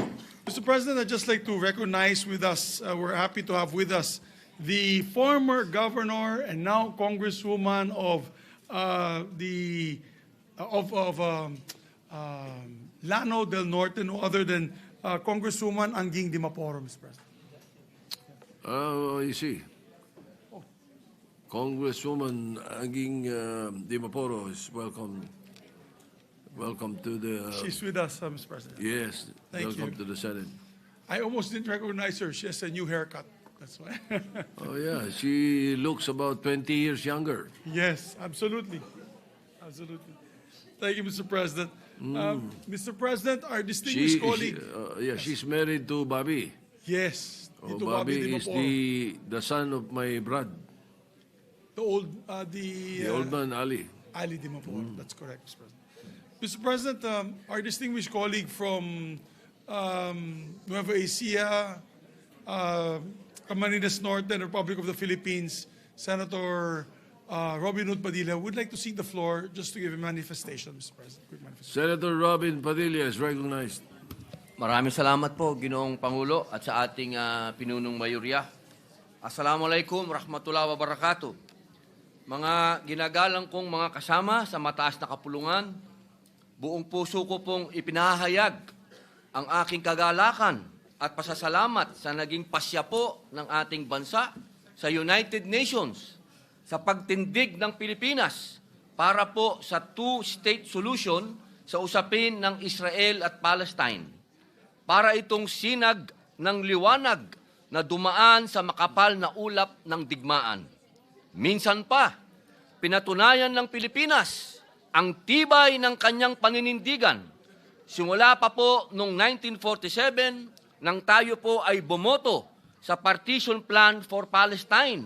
Mr. President, I'd just like to recognize with us, we're happy to have with us the former governor and now Congresswoman of Llano del Norte, no other than Congresswoman Anguing Dimaporo, Mr. President. You see, Congresswoman Anguing Dimaporo is welcome. Welcome to the... She's with us, Mr. President. Yes, Thank welcome you. to the Senate. I almost didn't recognize her. She has a new haircut. That's why. Oh yeah, she looks about 20 years younger. Yes, absolutely. Absolutely. Thank you, Mr. President. Mr. President, our distinguished colleague. She's married to Bobby. Yes. Oh, Tito Bobby is Dimaporo. the son of my brother, The old man Ali. Ali Dimaporo. That's correct, Mr. President. Mr. President, our distinguished colleague from Nueva Ecija, Camarines Norte, and Republic of the Philippines, Senator Robin Hood Padilla, would like to seek the floor just to give a manifestation, Mr. President. Quick manifestation. Senator Robin Padilla is recognized. Maraming salamat po, Ginoong Pangulo, at sa ating pinunong mayorya. Assalamualaikum warahmatullahi wabarakatuh. Mga ginagalang kong mga kasama sa mataas na kapulungan, buong puso ko pong ipinahayag ang aking kagalakan at pasasalamat sa naging pasya po ng ating bansa sa United Nations sa pagtindig ng Pilipinas para po sa two-state solution sa usapin ng Israel at Palestine. Para itong sinag ng liwanag na dumaan sa makapal na ulap ng digmaan. Minsan pa, pinatunayan ng Pilipinas ang tibay ng kanyang paninindigan. Simula pa po noong 1947, nang tayo po ay bumoto sa Partition Plan for Palestine.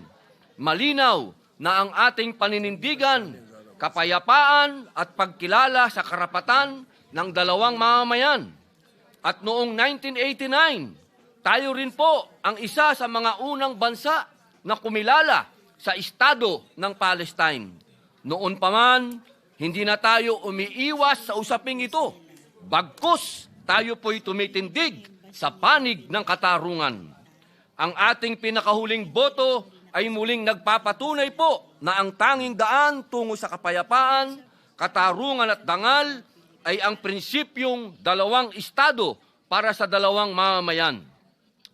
Malinaw na ang ating paninindigan, kapayapaan at pagkilala sa karapatan ng dalawang mamamayan. At noong 1989, tayo rin po ang isa sa mga unang bansa na kumilala sa Estado ng Palestine. Noon pa man, hindi na tayo umiiwas sa usaping ito. Bagkus, tayo po'y tumitindig sa panig ng katarungan. Ang ating pinakahuling boto ay muling nagpapatunay po na ang tanging daan tungo sa kapayapaan, katarungan at dangal ay ang prinsipyong dalawang estado para sa dalawang mamamayan.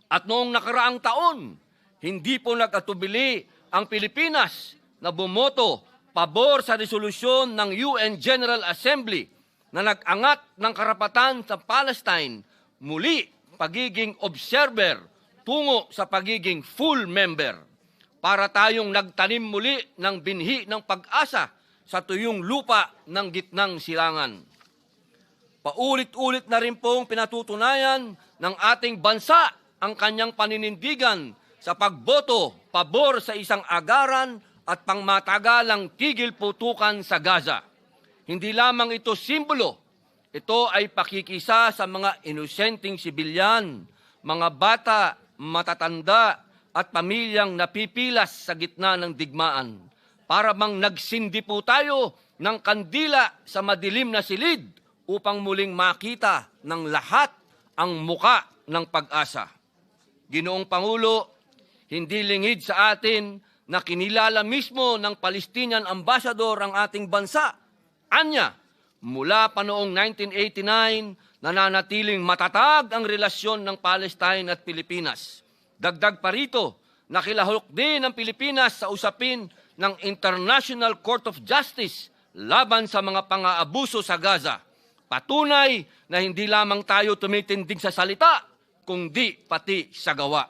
At noong nakaraang taon, hindi po nag-atubili ang Pilipinas na bumoto pabor sa resolusyon ng UN General Assembly na nag-angat ng karapatan sa Palestine muli pagiging observer tungo sa pagiging full member para tayong nagtanim muli ng binhi ng pag-asa sa tuyong lupa ng gitnang silangan. Paulit-ulit na rin pong pinatutunayan ng ating bansa ang kanyang paninindigan sa pagboto pabor sa isang agaran at pangmatagalang tigil putukan sa Gaza. Hindi lamang ito simbolo, ito ay pakikisa sa mga inosenteng sibilyan, mga bata, matatanda at pamilyang napipilas sa gitna ng digmaan. Para bang nagsindi po tayo ng kandila sa madilim na silid upang muling makita ng lahat ang muka ng pag-asa. Ginoong Pangulo, hindi lingid sa atin na kinilala mismo ng Palestinian ambassador ang ating bansa. Anya, mula pa noong 1989, nananatiling matatag ang relasyon ng Palestine at Pilipinas. Dagdag pa rito, nakilahok din ang Pilipinas sa usapin ng International Court of Justice laban sa mga pang-aabuso sa Gaza. Patunay na hindi lamang tayo tumitindig sa salita, kundi pati sa gawa.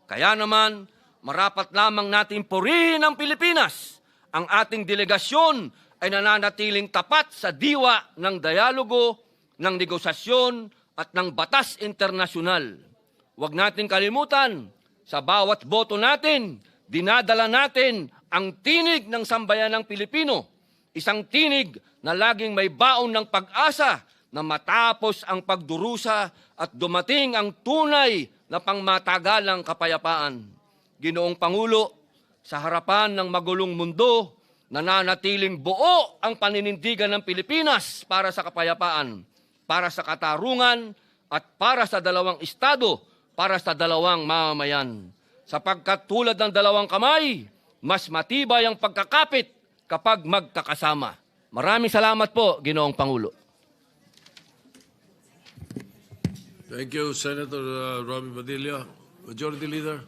Kaya naman, marapat lamang natin purihin ang Pilipinas. Ang ating delegasyon ay nananatiling tapat sa diwa ng dialogo, ng negosasyon at ng batas internasyonal. Huwag natin kalimutan, sa bawat boto natin, dinadala natin ang tinig ng sambayanang Pilipino. Isang tinig na laging may baon ng pag-asa na matapos ang pagdurusa at dumating ang tunay na pangmatagalang kapayapaan. Ginoong Pangulo, sa harapan ng magulong mundo, nananatiling buo ang paninindigan ng Pilipinas para sa kapayapaan, para sa katarungan at para sa dalawang estado, para sa dalawang mamamayan. Sapagkat tulad ng dalawang kamay, mas matibay ang pagkakapit kapag magkakasama. Maraming salamat po, Ginoong Pangulo. Thank you, Senator Robin Padilla. Majority Leader.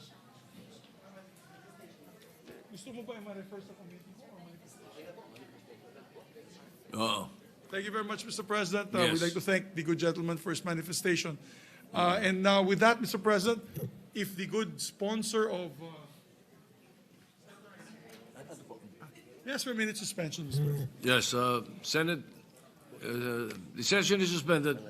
Gusto mo ba i-refer sa committee mo? Oo. Thank you very much, Mr. President. Yes. We'd like to thank the good gentleman for his manifestation. And now with that, Mr. President, if the good sponsor of... Yes, for a minute suspension, Mr. President. Yes, Senate, the session is suspended.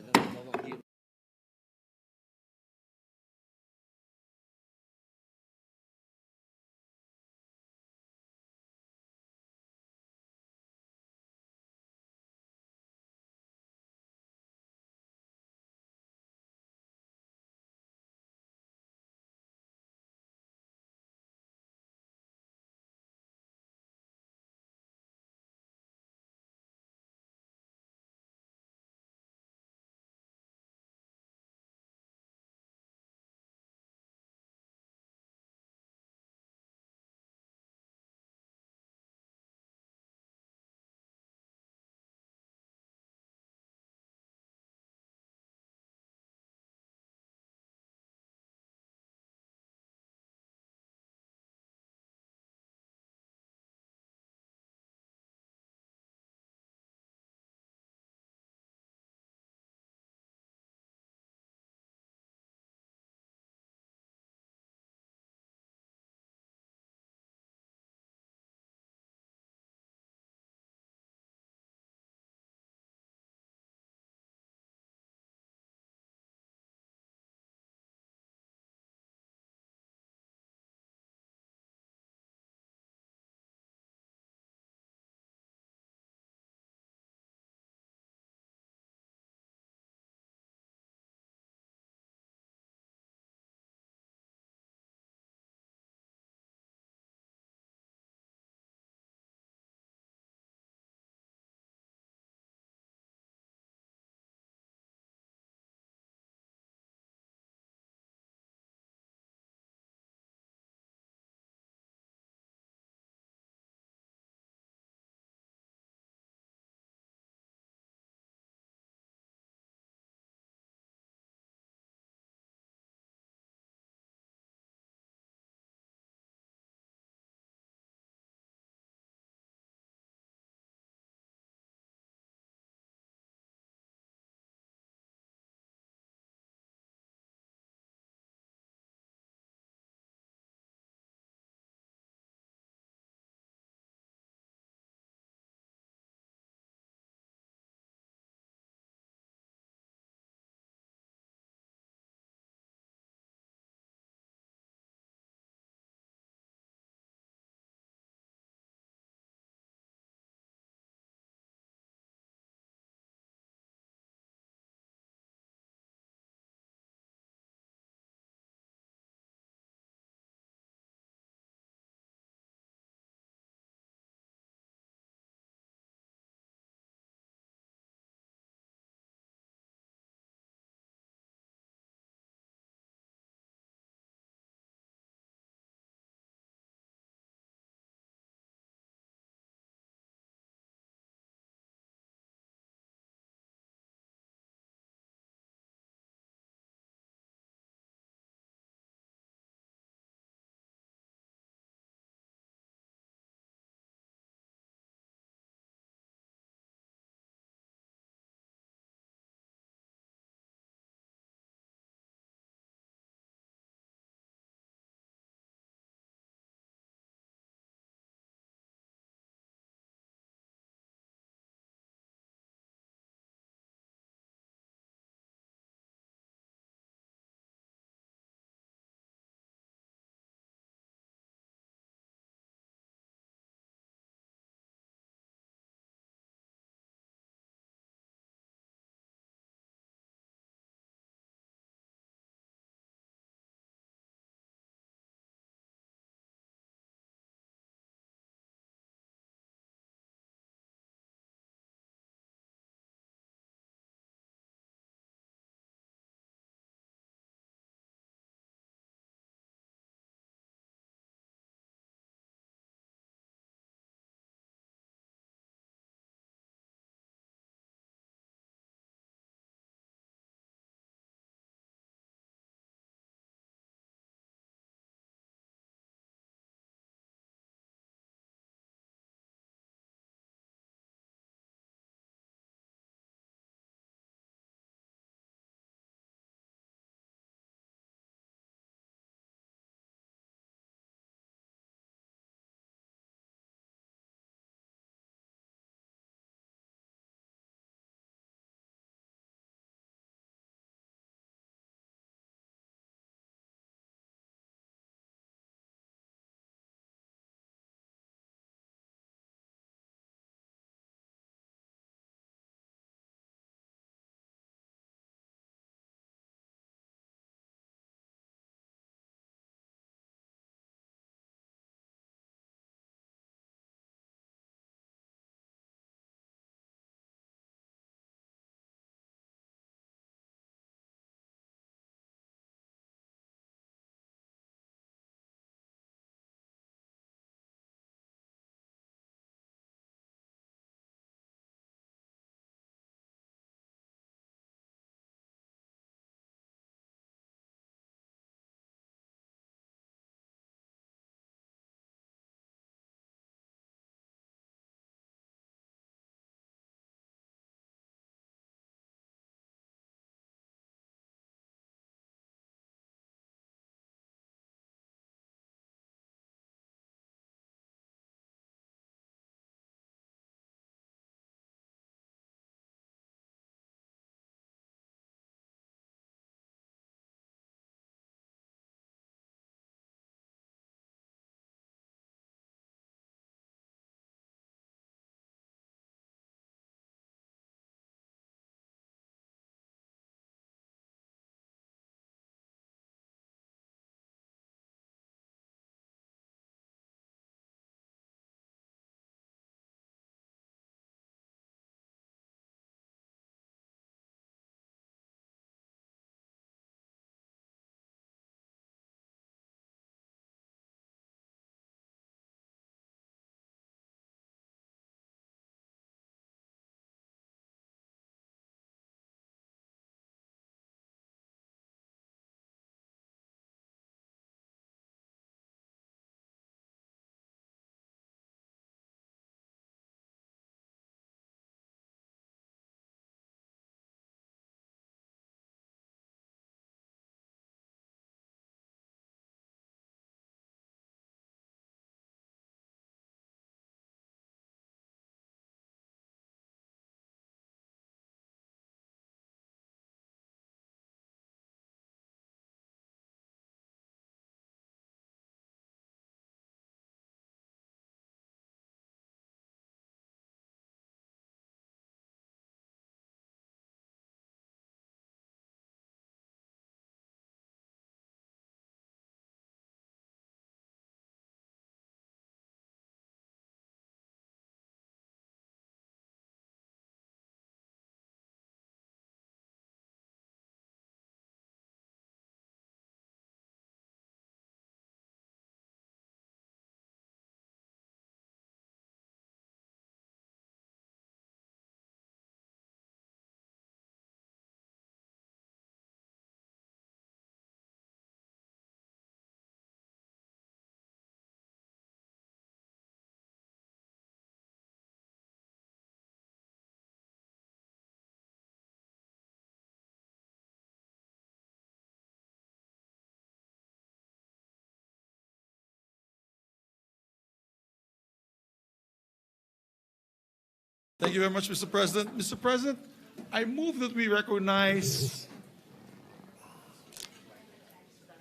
Thank you very much, Mr. President. Mr. President, I move that we recognize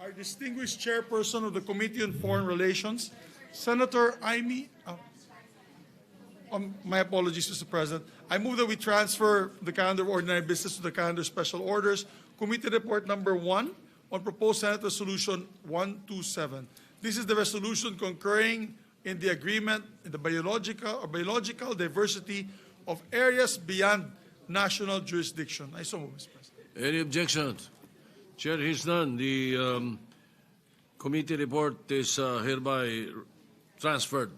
our distinguished chairperson of the Committee on Foreign Relations, Senator Amy. My apologies, Mr. President. I move that we transfer the calendar of ordinary business to the calendar of special orders. Committee Report Number 1 on proposed Senate Resolution 127. This is the resolution concurring in the agreement in the biological diversity of areas beyond national jurisdiction. I so move, Mr. President. Any objections? Chair hears none. The committee report is hereby transferred.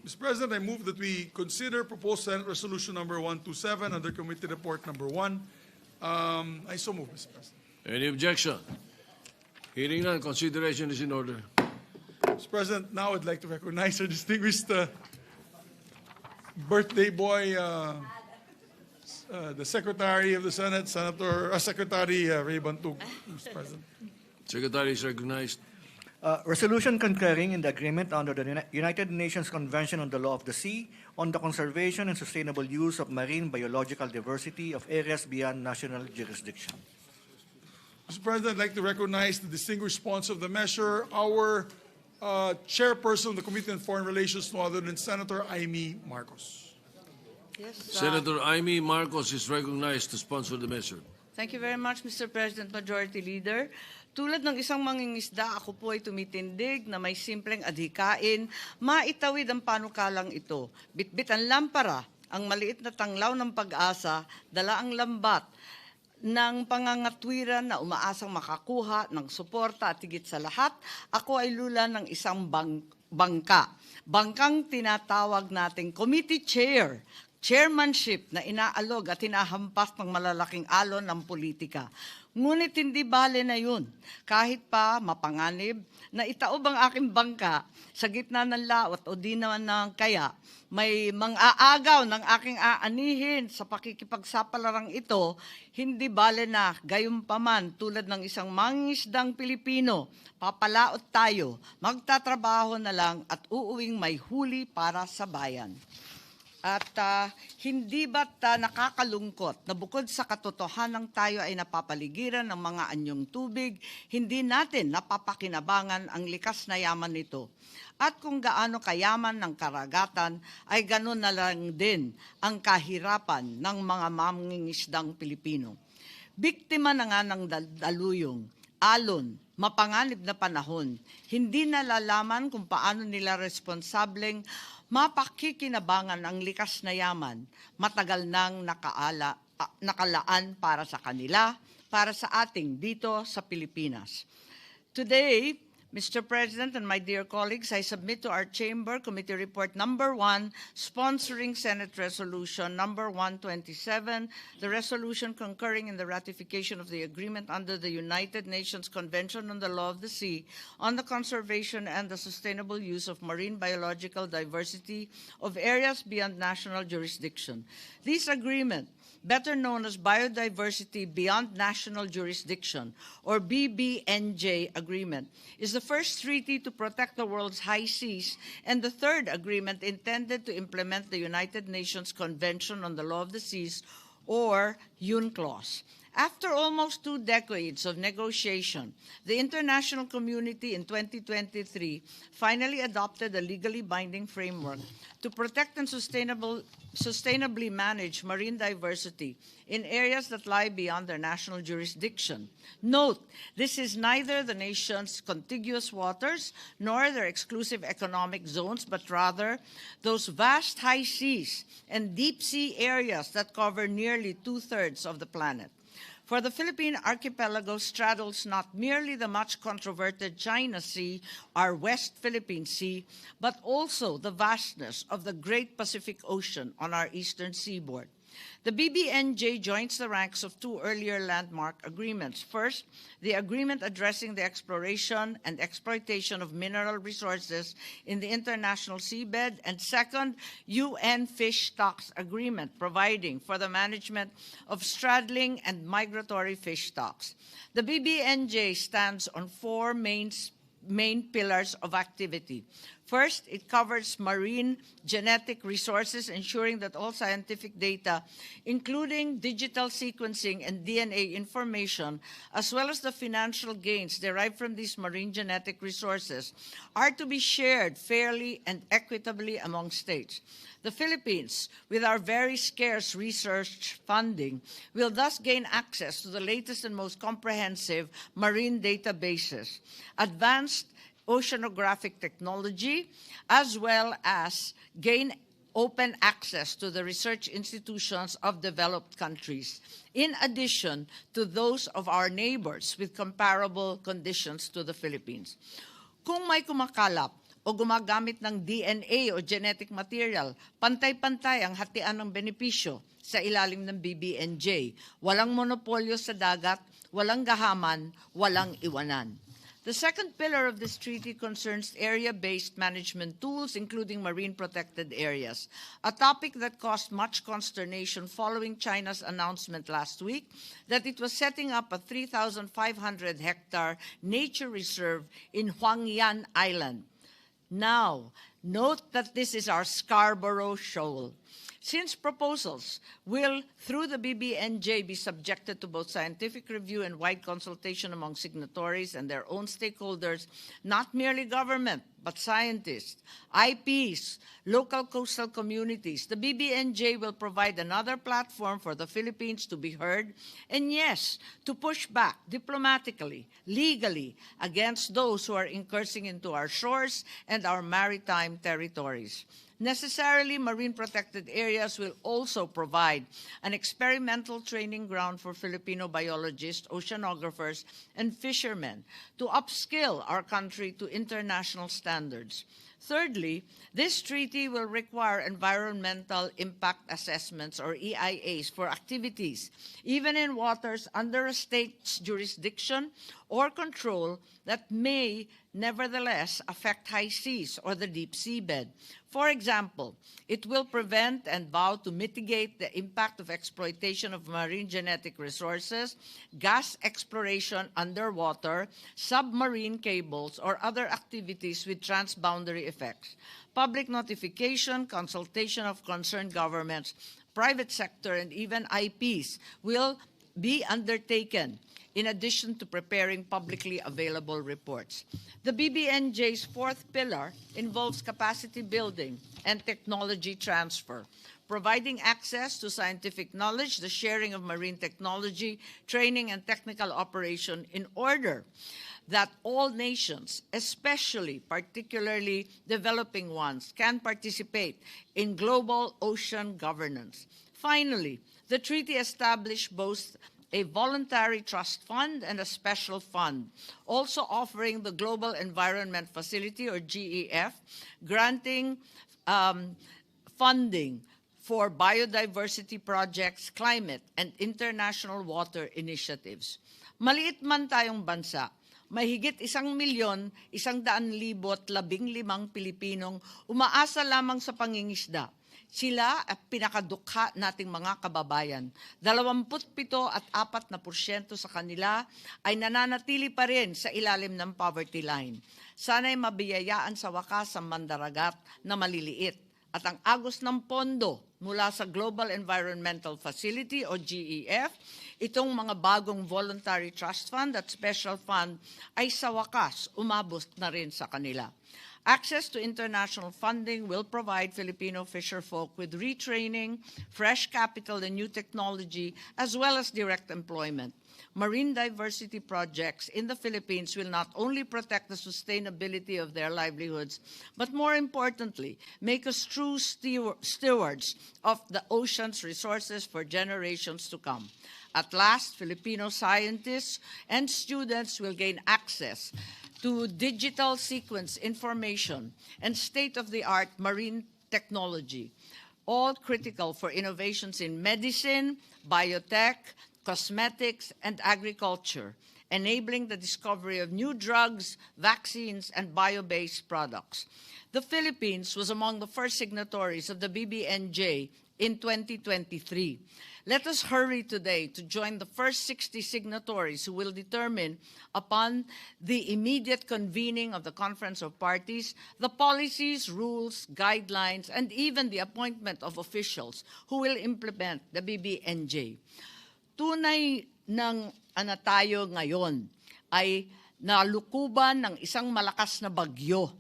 Mr. President, I move that we consider proposed Senate Resolution Number 127 under Committee Report Number 1. I so move, Mr. President. Any objection? Hearing none, consideration is in order. Mr. President, now I'd like to recognize our distinguished birthday boy, the Secretary of the Senate, Secretary Ray Bantug, Mr. President. Secretary is recognized. Resolution concurring in the agreement under the United Nations Convention on the Law of the Sea on the conservation and sustainable use of marine biological diversity of areas beyond national jurisdiction. Mr. President, I'd like to recognize the distinguished sponsor of the measure, our chairperson of the Committee on Foreign Relations, no other than Senator Amy Marcos. Yes, Senator Amy Marcos is recognized to sponsor the measure. thank you very much, Mr. President, Majority Leader. Tulad ng isang mangingisda, ako po ay tumitindig na may simpleng adhikain, maitawid ang panukalang ito. Bitbit ang lampara, ang maliit na tanglaw ng pag-asa, dala ang lambat ng pangangatwiran na umaasang makakuha ng suporta at higit sa lahat, ako ay lula ng isang bangka. Bangkang tinatawag nating committee chairmanship na inaalog at hinahampas ng malalaking alon ng politika. Ngunit hindi bale na yun. Kahit pa mapanganib na itaob ang aking bangka sa gitna ng lawat o di naman ng kaya, may mang-aagaw ng aking aanihin sa pakikipagsapalarang ito, hindi bale na gayunpaman tulad ng isang mangingisdang Pilipino, papalaot tayo, magtatrabaho na lang at uuwing may huli para sa bayan. At hindi ba't nakakalungkot na bukod sa katotohanan tayo ay napapaligiran ng mga anyong tubig, hindi natin napapakinabangan ang likas na yaman nito. At kung gaano kayaman ng karagatan, ay gano'n na lang din ang kahirapan ng mga mangingisdang Pilipino. Biktima na nga ng daluyong, alon, mapanganib na panahon, hindi nalalaman kung paano nila responsableng mapakikinabangan ang likas na yaman, matagal nang nakalaan para sa kanila, para sa ating dito sa Pilipinas. Today, Mr. President and my dear colleagues, I submit to our Chamber Committee Report Number 1, sponsoring Senate Resolution Number 127, the resolution concurring in the ratification of the agreement under the United Nations Convention on the Law of the Sea on the conservation and the sustainable use of marine biological diversity of areas beyond national jurisdiction. This agreement, better known as Biodiversity Beyond National Jurisdiction, or BBNJ Agreement, is the first treaty to protect the world's high seas and the third agreement intended to implement the United Nations Convention on the Law of the Seas, or UNCLOS. After almost 2 decades of negotiation, the international community in 2023 finally adopted a legally binding framework to protect and sustainably manage marine diversity in areas that lie beyond their national jurisdiction. Note, this is neither the nation's contiguous waters nor their exclusive economic zones, but rather those vast high seas and deep sea areas that cover nearly 2/3 of the planet. For the Philippine archipelago straddles not merely the much controverted China Sea, our West Philippine Sea, but also the vastness of the Great Pacific Ocean on our eastern seaboard. The BBNJ joins the ranks of 2 earlier landmark agreements. First, the agreement addressing the exploration and exploitation of mineral resources in the international seabed, and second, UN Fish Stocks Agreement, providing for the management of straddling and migratory fish stocks. The BBNJ stands on 4 main pillars of activity. First, it covers marine genetic resources, ensuring that all scientific data, including digital sequencing and DNA information, as well as the financial gains derived from these marine genetic resources, are to be shared fairly and equitably among states. The Philippines, with our very scarce research funding, will thus gain access to the latest and most comprehensive marine databases, advanced oceanographic technology, as well as gain open access to the research institutions of developed countries, in addition to those of our neighbors with comparable conditions to the Philippines. Kung may kumakalap o gumagamit ng DNA o genetic material, pantay-pantay ang hatian ng benepisyo sa ilalim ng BBNJ. Walang monopolyo sa dagat, walang gahaman, walang iwanan. The second pillar of this treaty concerns area-based management tools, including marine protected areas, a topic that caused much consternation following China's announcement last week that it was setting up a 3,500-hectare nature reserve in Huangyan Island. Now, note that this is our Scarborough Shoal. Since proposals will, through the BBNJ, be subjected to both scientific review and wide consultation among signatories and their own stakeholders, not merely government, but scientists, IPs, local coastal communities, the BBNJ will provide another platform for the Philippines to be heard, and yes, to push back diplomatically, legally, against those who are incursing into our shores and our maritime territories. Necessarily, marine protected areas will also provide an experimental training ground for Filipino biologists, oceanographers, and fishermen to upskill our country to international standards. Thirdly, this treaty will require environmental impact assessments, or EIAs, for activities, even in waters under a state's jurisdiction or control that may nevertheless affect high seas or the deep seabed. For example, it will prevent and vow to mitigate the impact of exploitation of marine genetic resources, gas exploration underwater, submarine cables, or other activities with transboundary effects. Public notification, consultation of concerned governments, private sector, and even IPs will be undertaken in addition to preparing publicly available reports. The BBNJ's fourth pillar involves capacity building and technology transfer, providing access to scientific knowledge, the sharing of marine technology, training, and technical operation in order that all nations, particularly developing ones, can participate in global ocean governance. Finally, the treaty established both a voluntary trust fund and a special fund, also offering the Global Environment Facility, or GEF, granting funding for biodiversity projects, climate, and international water initiatives. Maliit man tayong bansa, mahigit 1,115,015 Pilipinong umaasa lamang sa pangingisda. Sila at pinakadukha nating mga kababayan. 27.4% sa kanila ay nananatili pa rin sa ilalim ng poverty line. Sana'y mabiyayaan sa wakas ang mandaragat na maliliit. At ang agos ng pondo mula sa Global Environmental Facility o GEF, itong mga bagong voluntary trust fund at special fund ay sa wakas umabot na rin sa kanila. Access to international funding will provide Filipino fisherfolk with retraining, fresh capital, and new technology, as well as direct employment. Marine diversity projects in the Philippines will not only protect the sustainability of their livelihoods, but more importantly, make us true stewards of the ocean's resources for generations to come. At last, Filipino scientists and students will gain access to digital sequence information and state-of-the-art marine technology, all critical for innovations in medicine, biotech, cosmetics, and agriculture, enabling the discovery of new drugs, vaccines, and bio-based products. The Philippines was among the first signatories of the BBNJ in 2023. Let us hurry today to join the first 60 signatories who will determine, upon the immediate convening of the Conference of Parties, the policies, rules, guidelines, and even the appointment of officials who will implement the BBNJ. Tunay ng tayo ngayon ay nalukuban ng isang malakas na bagyo.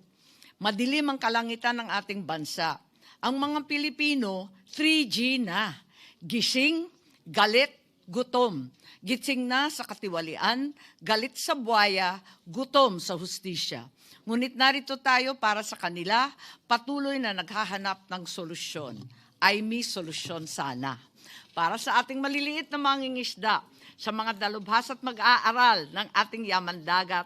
Madilim ang kalangitan ng ating bansa. Ang mga Pilipino, 3G na. Gising, galit, gutom. Gising na sa katiwalian, galit sa buwaya, gutom sa hustisya. Ngunit narito tayo para sa kanila, patuloy na naghahanap ng solusyon. Ay may solusyon sana. Para sa ating maliliit na mangingisda, sa mga dalubhas at mag-aaral ng ating yaman dagat,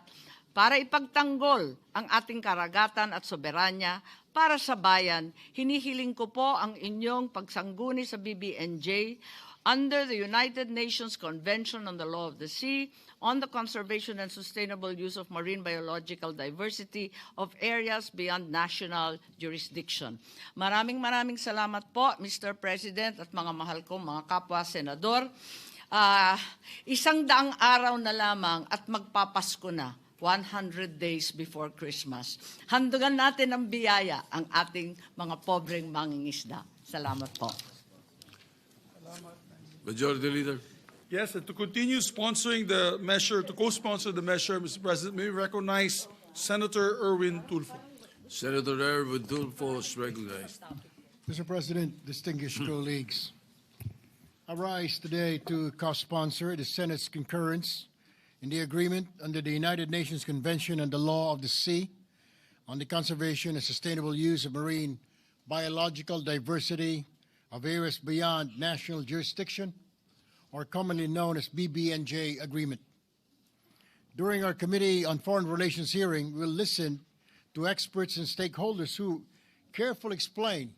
para ipagtanggol ang ating karagatan at soberanya, para sa bayan, hinihiling ko po ang inyong pagsangguni sa BBNJ under the United Nations Convention on the Law of the Sea, on the conservation and sustainable use of marine biological diversity of areas beyond national jurisdiction. Maraming salamat po, Mr. President at mga mahal kong mga kapwa-senador. 100 araw na lamang at magpapasko na. 100 days before Christmas. Handugan natin ang biyaya ang ating mga pobreng mangingisda. Salamat po. Majority Leader. Yes, and to continue sponsoring the measure, to co-sponsor the measure, Mr. President, may we recognize Senator Erwin Tulfo. Senator Erwin Tulfo is recognized. Mr. President, distinguished colleagues, I rise today to co-sponsor the Senate's concurrence in the agreement under the United Nations Convention on the Law of the Sea on the conservation and sustainable use of marine biological diversity of areas beyond national jurisdiction, or commonly known as BBNJ agreement. During our Committee on Foreign Relations hearing, we'll listen to experts and stakeholders who carefully explain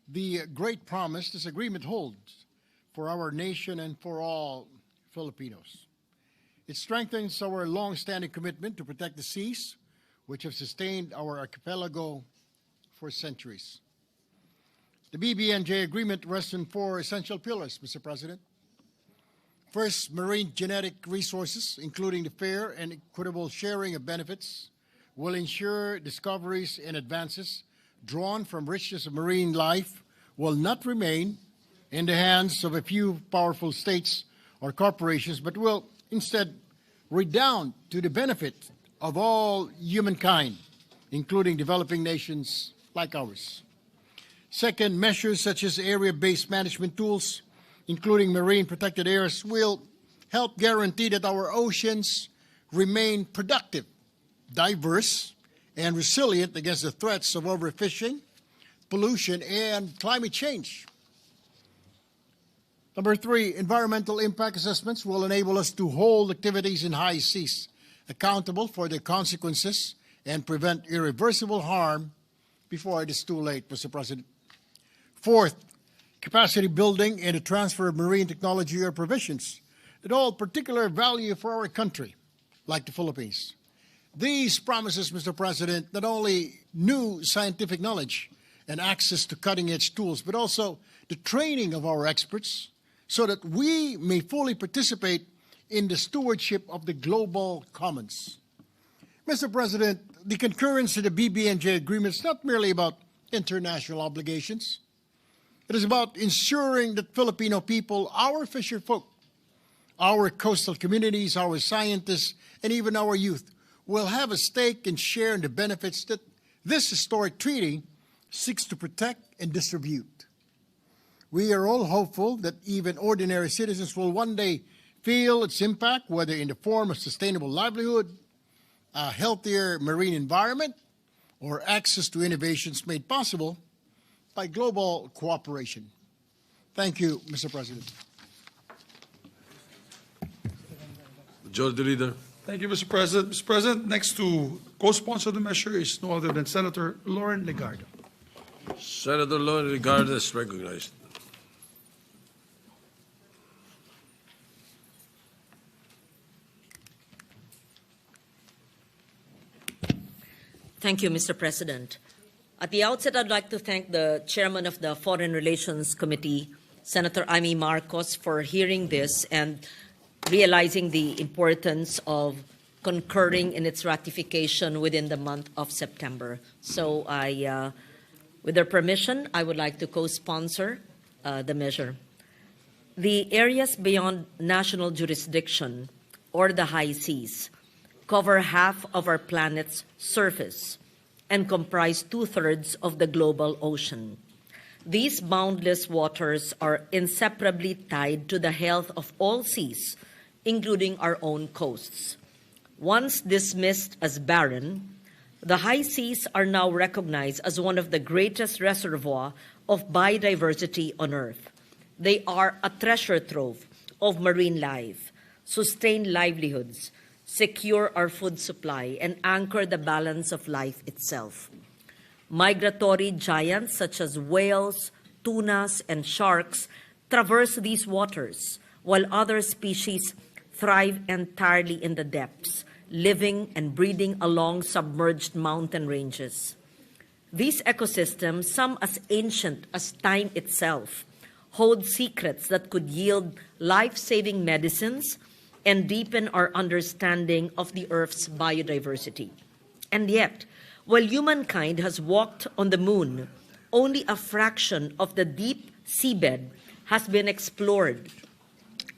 the great promise this agreement holds for our nation and for all Filipinos. It strengthens our long-standing commitment to protect the seas, which have sustained our archipelago for centuries. The BBNJ agreement rests on 4 essential pillars, Mr. President. First, marine genetic resources, including the fair and equitable sharing of benefits, will ensure discoveries and advances drawn from richness of marine life will not remain in the hands of a few powerful states or corporations, but will instead redound to the benefit of all humankind, including developing nations like ours. Second, measures such as area-based management tools, including marine protected areas, will help guarantee that our oceans remain productive, diverse, and resilient against the threats of overfishing, pollution, and climate change. Number 3, environmental impact assessments will enable us to hold activities in high seas accountable for their consequences and prevent irreversible harm before it is too late, Mr. President. Fourth, capacity building and the transfer of marine technology are provisions that hold particular value for our country, like the Philippines. These promises, Mr. President, not only new scientific knowledge and access to cutting-edge tools, but also the training of our experts so that we may fully participate in the stewardship of the global commons. Mr. President, the concurrence to the BBNJ agreement is not merely about international obligations. It is about ensuring that Filipino people, our fisher folk, our coastal communities, our scientists, and even our youth will have a stake and share in the benefits that this historic treaty seeks to protect and distribute. We are all hopeful that even ordinary citizens will one day feel its impact, whether in the form of sustainable livelihood, a healthier marine environment, or access to innovations made possible by global cooperation. Thank you, Mr. President. Majority Leader. Thank you, Mr. President. Mr. President, next to co-sponsor the measure is no other than Senator Lauren Legarda. Senator Lauren Legarda is recognized. Thank you, Mr. President. At the outset, I'd like to thank the chairman of the Foreign Relations Committee, Senator Amy Marcos, for hearing this and realizing the importance of concurring in its ratification within the month of September. So with their permission, I would like to co-sponsor the measure. The areas beyond national jurisdiction, or the high seas, cover half of our planet's surface and comprise 2/3 of the global ocean. These boundless waters are inseparably tied to the health of all seas, including our own coasts. Once dismissed as barren, the high seas are now recognized as one of the greatest reservoirs of biodiversity on Earth. They are a treasure trove of marine life, sustain livelihoods, secure our food supply, and anchor the balance of life itself. Migratory giants such as whales, tunas, and sharks traverse these waters, while other species thrive entirely in the depths, living and breeding along submerged mountain ranges. These ecosystems, some as ancient as time itself, hold secrets that could yield life-saving medicines and deepen our understanding of the Earth's biodiversity. And yet, while humankind has walked on the moon, only a fraction of the deep seabed has been explored.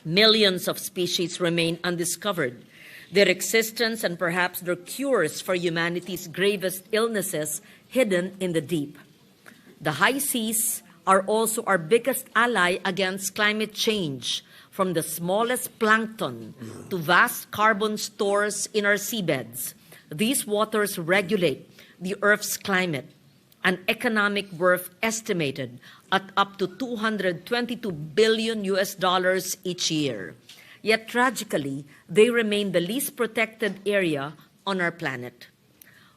Millions of species remain undiscovered. Their existence and perhaps their cures for humanity's gravest illnesses hidden in the deep. The high seas are also our biggest ally against climate change, from the smallest plankton to vast carbon stores in our seabeds. These waters regulate the Earth's climate, an economic worth estimated at up to $222 billion each year. Yet tragically, they remain the least protected area on our planet.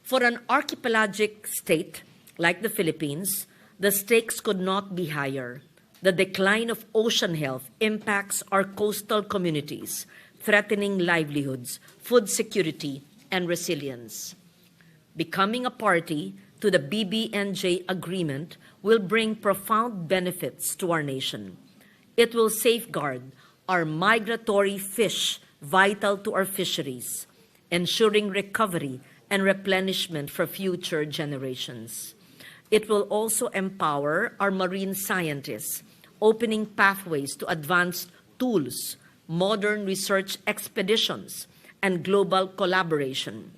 For an archipelagic state like the Philippines, the stakes could not be higher. The decline of ocean health impacts our coastal communities, threatening livelihoods, food security, and resilience. Becoming a party to the BBNJ agreement will bring profound benefits to our nation. It will safeguard our migratory fish vital to our fisheries, ensuring recovery and replenishment for future generations. It will also empower our marine scientists, opening pathways to advanced tools, modern research expeditions, and global collaboration.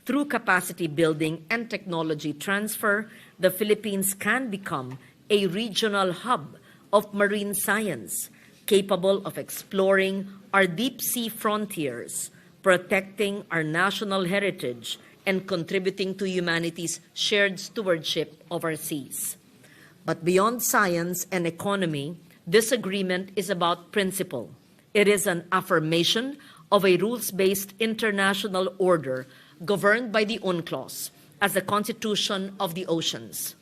Through capacity building and technology transfer, the Philippines can become a regional hub of marine science, capable of exploring our deep-sea frontiers, protecting our national heritage, and contributing to humanity's shared stewardship of our seas. But beyond science and economy, this agreement is about principle. It is an affirmation of a rules-based international order governed by the UNCLOS as the Constitution of the Oceans.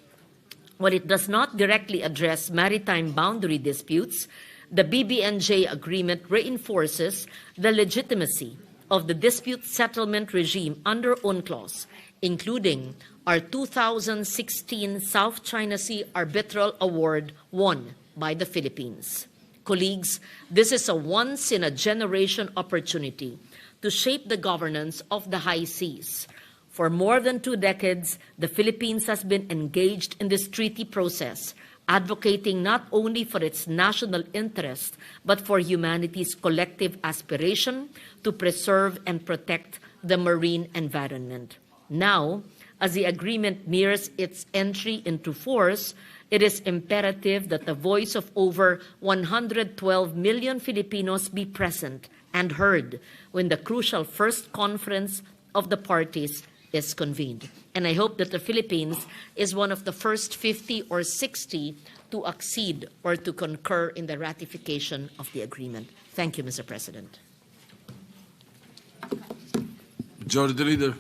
While it does not directly address maritime boundary disputes, the BBNJ agreement reinforces the legitimacy of the dispute settlement regime under UNCLOS, including our 2016 South China Sea Arbitral Award won by the Philippines. Colleagues, this is a once-in-a-generation opportunity to shape the governance of the high seas. For more than 2 decades, the Philippines has been engaged in this treaty process, advocating not only for its national interest, but for humanity's collective aspiration to preserve and protect the marine environment. Now, as the agreement nears its entry into force, it is imperative that the voice of over 112 million Filipinos be present and heard when the crucial first conference of the parties is convened. And I hope that the Philippines is one of the first 50 or 60 to accede or to concur in the ratification of the agreement. Thank you, Mr. President. Majority Leader.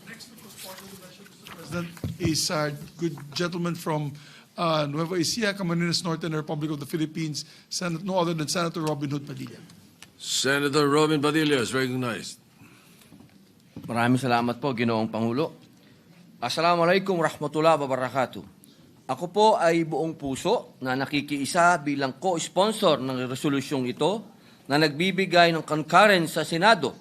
Next to respond to the measure, Mr. President, is our good gentleman from Nueva Ecija, Camarines Norte, and the Republic of the Philippines, no other than Senator Robin Hood Padilla. Senator Robin Padilla is recognized. Maraming salamat po, Ginoong Pangulo. Assalamualaikum warahmatullahi wabarakatuh. Ako po ay buong puso na nakikiisa bilang co-sponsor ng resolusyong ito na nagbibigay ng concurrence sa Senado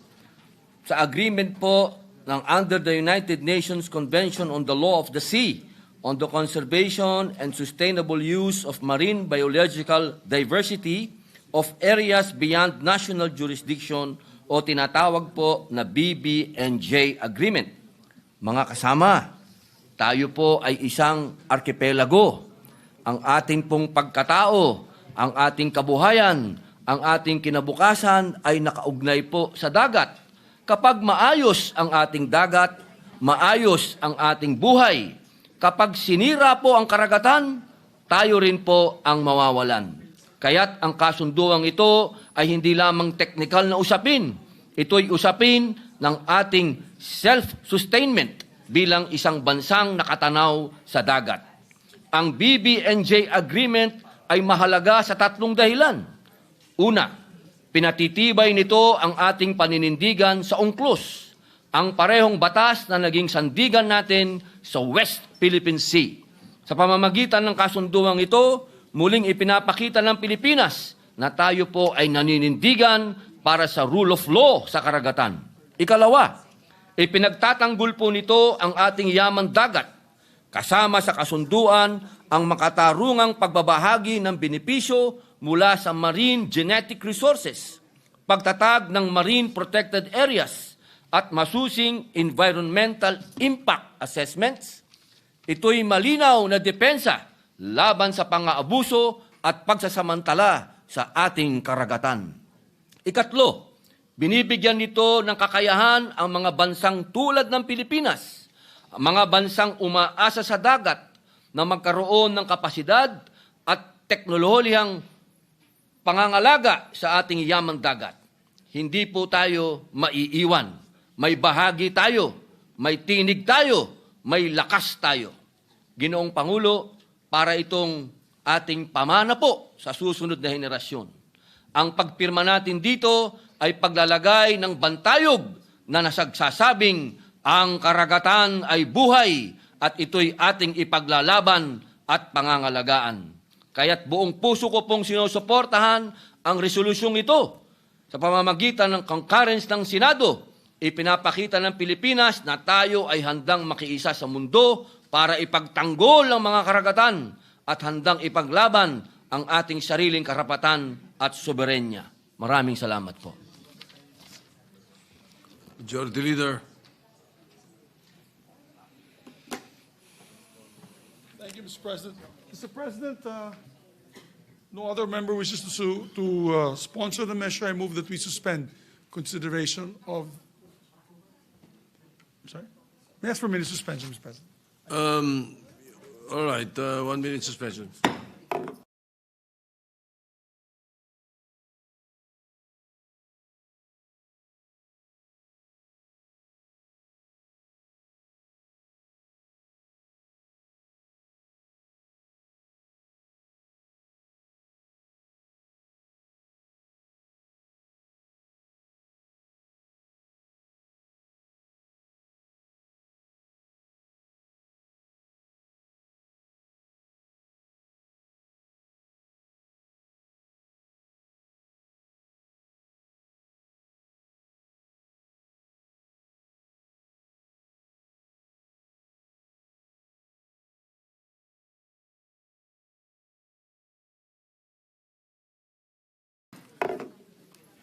sa agreement po ng under the United Nations Convention on the Law of the Sea on the conservation and sustainable use of marine biological diversity of areas beyond national jurisdiction o tinatawag po na BBNJ Agreement. Mga kasama, tayo po ay isang arkipelago. Ang ating pong pagkatao, ang ating kabuhayan, ang ating kinabukasan ay nakaugnay po sa dagat. Kapag maayos ang ating dagat, maayos ang ating buhay. Kapag sinira po ang karagatan, tayo rin po ang mawawalan. Kaya't ang kasunduang ito ay hindi lamang teknikal na usapin. Ito'y usapin ng ating self-sustainment bilang isang bansang nakatanaw sa dagat. Ang BBNJ Agreement ay mahalaga sa tatlong dahilan. Una, pinatitibay nito ang ating paninindigan sa UNCLOS, ang parehong batas na naging sandigan natin sa West Philippine Sea. Sa pamamagitan ng kasunduang ito, muling ipinapakita ng Pilipinas na tayo po ay naninindigan para sa rule of law sa karagatan. Ikalawa, ipinagtatanggol po nito ang ating yamang dagat, kasama sa kasunduan ang makatarungang pagbabahagi ng benepisyo mula sa marine genetic resources, pagtatag ng marine protected areas, at masusing environmental impact assessments. Ito'y malinaw na depensa laban sa pang-aabuso at pagsasamantala sa ating karagatan. Ikatlo, binibigyan nito ng kakayahan ang mga bansang tulad ng Pilipinas, ang mga bansang umaasa sa dagat na magkaroon ng kapasidad at teknolohiyang pangangalaga sa ating yamang dagat. Hindi po tayo maiiwan. May bahagi tayo, may tinig tayo, may lakas tayo. Ginoong Pangulo, para itong ating pamana po sa susunod na henerasyon. Ang pagpirma natin dito ay paglalagay ng bantayog na nasagsasabing ang karagatan ay buhay at ito'y ating ipaglalaban at pangangalagaan. Kaya't buong puso ko pong sinusuportahan ang resolusyong ito. Sa pamamagitan ng concurrence ng Senado, ipinapakita ng Pilipinas na tayo ay handang makiisa sa mundo para ipagtanggol ang mga karagatan at handang ipaglaban ang ating sariling karapatan at soberenya. Maraming salamat po. Majority Leader. Thank you, Mr. President. Mr. President, no other member wishes to sponsor the measure. I move that we suspend consideration of. I'm sorry. May I ask for a minute suspension, Mr. President? All right, 1 minute suspension.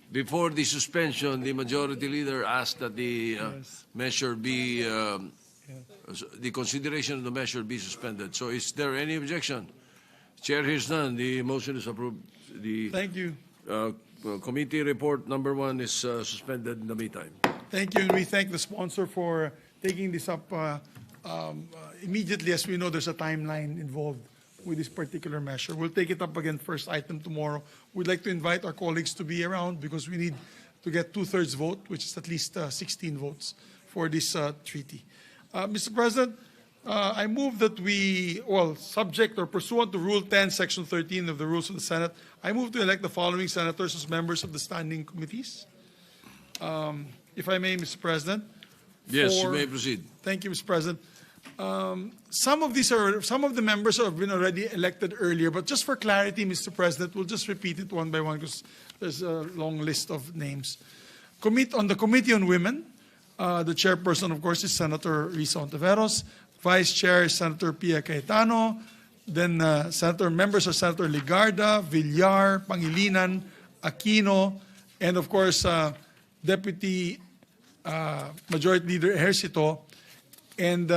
Before the suspension, the Majority Leader asked that the measure be, the consideration of the measure be suspended. So is there any objection? Chair hears none. The motion is approved. The Thank you. committee report number 1 is suspended in the meantime. Thank you, and we thank the sponsor for taking this up immediately, as we know there's a timeline involved with this particular measure. We'll take it up again, first item tomorrow. We'd like to invite our colleagues to be around because we need to get 2/3 vote, which is at least 16 votes for this treaty. Mr. President, I move that we, well, subject or pursuant to Rule 10, Section 13 of the Rules of the Senate, I move to elect the following senators as members of the standing committees. If I may, Mr. President. Yes, you may proceed. Thank you, Mr. President. Some of the members have been already elected earlier, but just for clarity, Mr. President, we'll just repeat it one by one because there's a long list of names. On the Committee on Women, the chairperson, of course, is Senator Risa Ontiveros. Vice Chair is Senator Pia Cayetano. Then members are Senator Legarda, Villar, Pangilinan, Aquino, and of course, Deputy Majority Leader Ejercito, and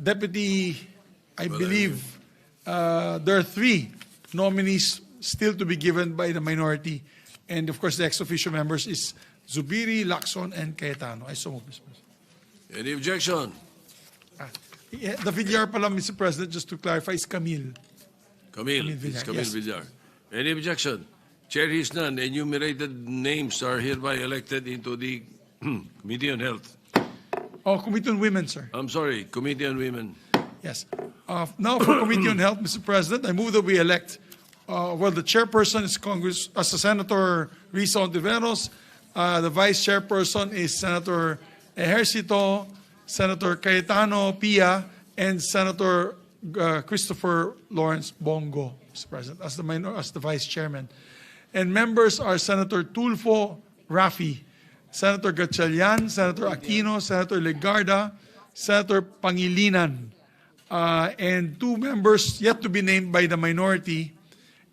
Deputy, I believe, there are 3 nominees still to be given by the minority. And of course, the ex-officio members is Zubiri, Lacson, and Cayetano. I so move, Mr. President. Any objection? The Villar pala, Mr. President, just to clarify, is Camille. Camille Villar, Camille yes. Villar. Any objection? Chair hears none. Enumerated names are hereby elected into the Committee on Health. Oh, Committee on Women, sir. I'm sorry, Committee on Women. Yes. Now for Committee on Health, Mr. President, I move that we elect, the chairperson is Senator Risa Ontiveros. The vice chairperson is Senator Ejercito, Senator Cayetano Pia, and Senator Christopher Lawrence Bongo, Mr. President, as the vice chairman. And members are Senator Tulfo Rafi, Senator Gatchalian, Senator Aquino, Senator Legarda, Senator Pangilinan, and 2 members yet to be named by the minority,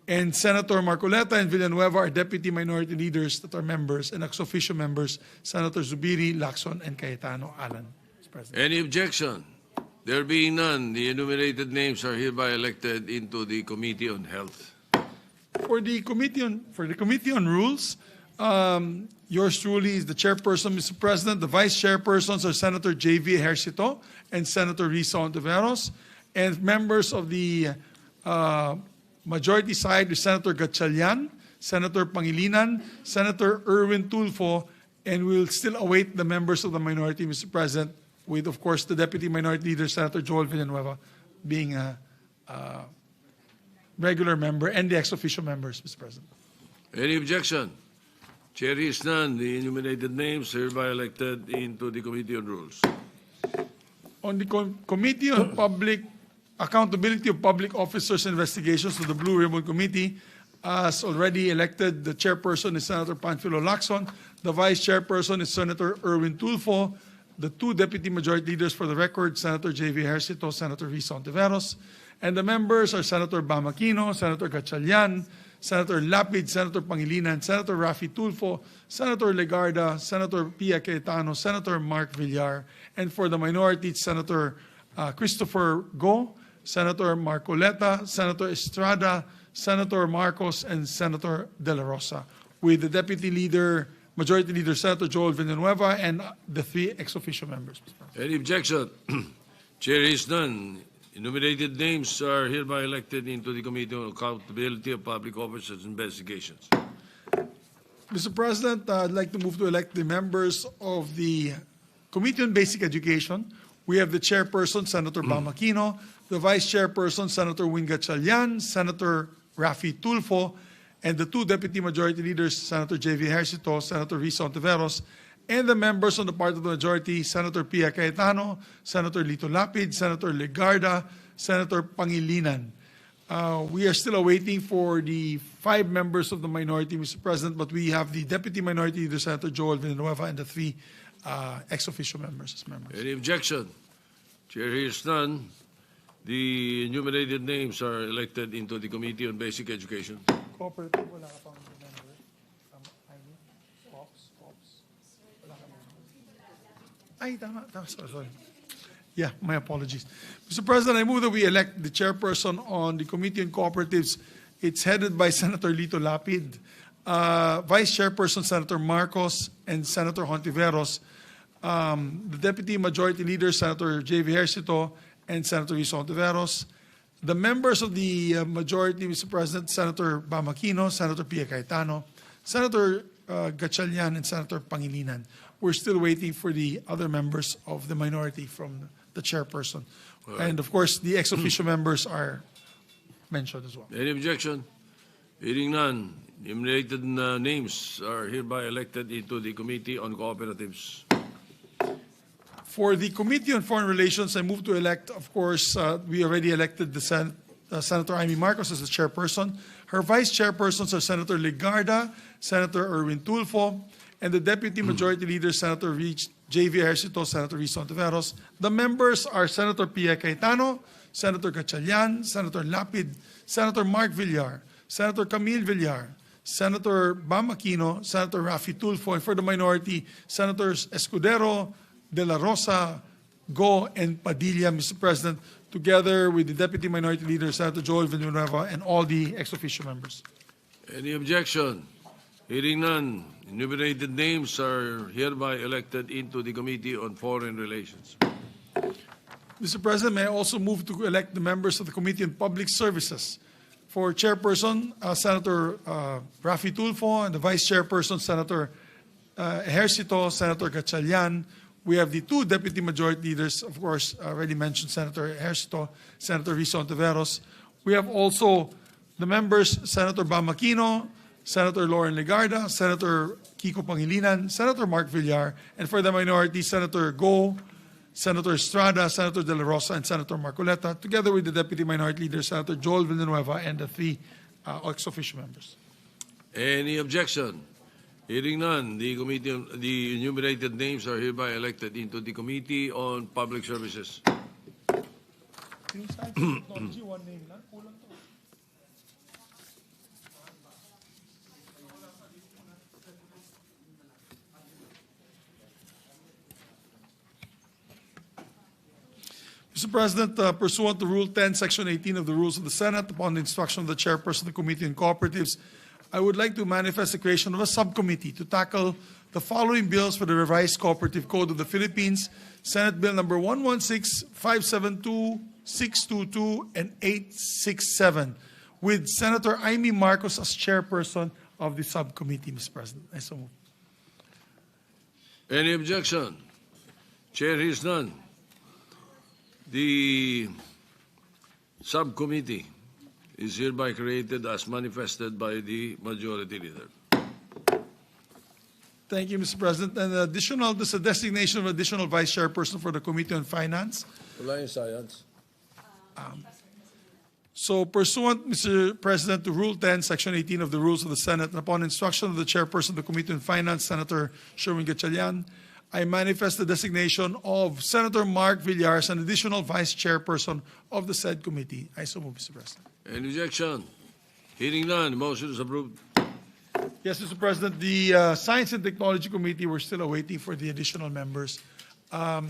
and Senator Marcoleta and Villanueva are deputy minority leaders that are members, and ex-officio members, Senator Zubiri, Lacson, and Cayetano Alan. Mr. President. Any objection? There being none, the enumerated names are hereby elected into the Committee on Health. For the Committee on Rules, yours truly is the chairperson, Mr. President. The vice chairpersons are Senator J.V. Ejercito and Senator Risa Ontiveros. And members of the majority side is Senator Gatchalian, Senator Pangilinan, Senator Erwin Tulfo, and we'll still await the members of the minority, Mr. President, with, of course, the Deputy Minority Leader, Senator Joel Villanueva, being a regular member, and the ex-officio members, Mr. President. Any objection? Chair hears none. The enumerated names are hereby elected into the Committee on Rules. On the Committee on Accountability of Public Officers Investigations to the Blue Ribbon Committee, as already elected, the chairperson is Senator Panfilo Lacson. The vice chairperson is Senator Erwin Tulfo. The 2 deputy majority leaders, for the record, Senator J.V. Ejercito, Senator Risa Ontiveros. And the members are Senator Bam Aquino, Senator Gatchalian, Senator Lapid, Senator Pangilinan, Senator Rafi Tulfo, Senator Legarda, Senator Pia Cayetano, Senator Mark Villar, and for the minority, Senator Christopher Go, Senator Marcoleta, Senator Estrada, Senator Marcos, and Senator De La Rosa, with the Deputy Leader, Majority Leader Senator Joel Villanueva, and the 3 ex-officio members. Any objection? Chair hears none. Enumerated names are hereby elected into the Committee on Accountability of Public Officers Investigations. Mr. President, I'd like to move to elect the members of the Committee on Basic Education. We have the chairperson, Senator Bam Aquino, the vice chairperson, Senator Win Gatchalian, Senator Rafi Tulfo, and the 2 deputy majority leaders, Senator J.V. Ejercito, Senator Risa Ontiveros, and the members on the part of the majority, Senator Pia Cayetano, Senator Lito Lapid, Senator Legarda, Senator Pangilinan. We are still awaiting for the 5 members of the minority, Mr. President, but we have the Deputy Minority Leader, Senator Joel Villanueva, and the 3 ex-officio members as members. Any objection? Chair hears none. The enumerated names are elected into the Committee on Basic Education. Cooperative, wala ka pang member. Cops. Wala ka member. Ay, tama. Sorry. Yeah, my apologies. Mr. President, I move that we elect the chairperson on the Committee on Cooperatives. It's headed by Senator Lito Lapid, Vice Chairperson Senator Marcos, and Senator Hontiveros. The Deputy Majority Leader, Senator J.V. Ejercito, and Senator Risa Ontiveros. The members of the majority, Mr. President, Senator Bam Aquino, Senator Pia Cayetano, Senator Gatchalian, and Senator Pangilinan. We're still waiting for the other members of the minority from the chairperson. Right. And of course, the ex-officio members are mentioned as well. Any objection? Hearing none. Enumerated names are hereby elected into the Committee on Cooperatives. For the Committee on Foreign Relations, I move to elect, of course, we already elected the Senator Amy Marcos as the chairperson. Her vice chairpersons are Senator Legarda, Senator Erwin Tulfo, and the Deputy Majority Leader, Senator J.V. Ejercito, Senator Risa Ontiveros. The members are Senator Pia Cayetano, Senator Gatchalian, Senator Lapid, Senator Mark Villar, Senator Camille Villar, Senator Bam Aquino, Senator Rafi Tulfo, and for the minority, Senators Escudero, De La Rosa, Go, and Padilla, Mr. President, together with the Deputy Minority Leader, Senator Joel Villanueva, and all the ex-officio members. Any objection? Hearing none, enumerated names are hereby elected into the Committee on Foreign Relations. Mr. President, may I also move to elect the members of the Committee on Public Services. For chairperson, Senator Rafi Tulfo, and the vice chairperson, Senator Ejercito, Senator Gatchalian. We have the two deputy majority leaders, of course, already mentioned, Senator Ejercito, Senator Risa Ontiveros. We have also the members, Senator Bam Aquino, Senator Lauren Legarda, Senator Kiko Pangilinan, Senator Mark Villar, and for the minority, Senator Go, Senator Estrada, Senator De La Rosa, and Senator Marcoleta, together with the Deputy Minority Leader, Senator Joel Villanueva, and the three ex-officio members. Any objection? Hearing none, the enumerated names are hereby elected into the Committee on Public Services. Mr. President, pursuant to Rule 10, Section 18 of the Rules of the Senate, upon the instruction of the Chairperson of the Committee on Cooperatives, I would like to manifest the creation of a subcommittee to tackle the following bills for the revised Cooperative Code of the Philippines: Senate Bill number 116, 572, 622, and 867, with Senator Amy Marcos as chairperson of the subcommittee, Mr. President. I so move. Any objection? Chair hears none. The subcommittee is hereby created as manifested by the Majority Leader. Thank you, Mr. President. And additional, this is a designation of additional vice chairperson for the Committee on Finance. Wala yung science. So pursuant, Mr. President, to Rule 10, Section 18 of the Rules of the Senate, and upon instruction of the chairperson of the Committee on Finance, Senator Sherwin Gatchalian, I manifest the designation of Senator Mark Villar as an additional vice chairperson of the said committee. I so move, Mr. President. Any objection? Hearing none, the motion is approved. Yes, Mr. President, the Science and Technology Committee, we're still awaiting for the additional members. May I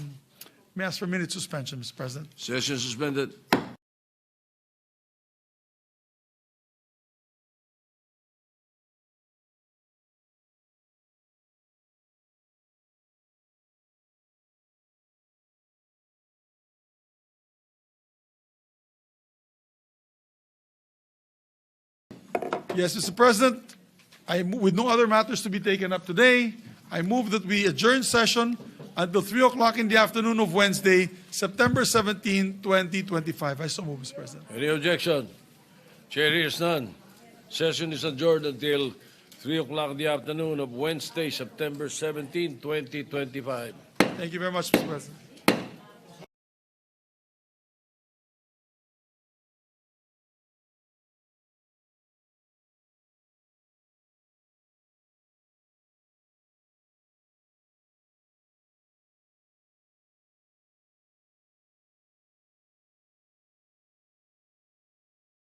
ask for a minute suspension, Mr. President? Session suspended. Yes, Mr. President, with no other matters to be taken up today, I move that we adjourn session until 3 o'clock in the afternoon of Wednesday, September 17, 2025. I so move, Mr. President. Any objection? Chair hears none. Session is adjourned until 3 o'clock in the afternoon of Wednesday, September 17, 2025. Thank you very much, Mr. President.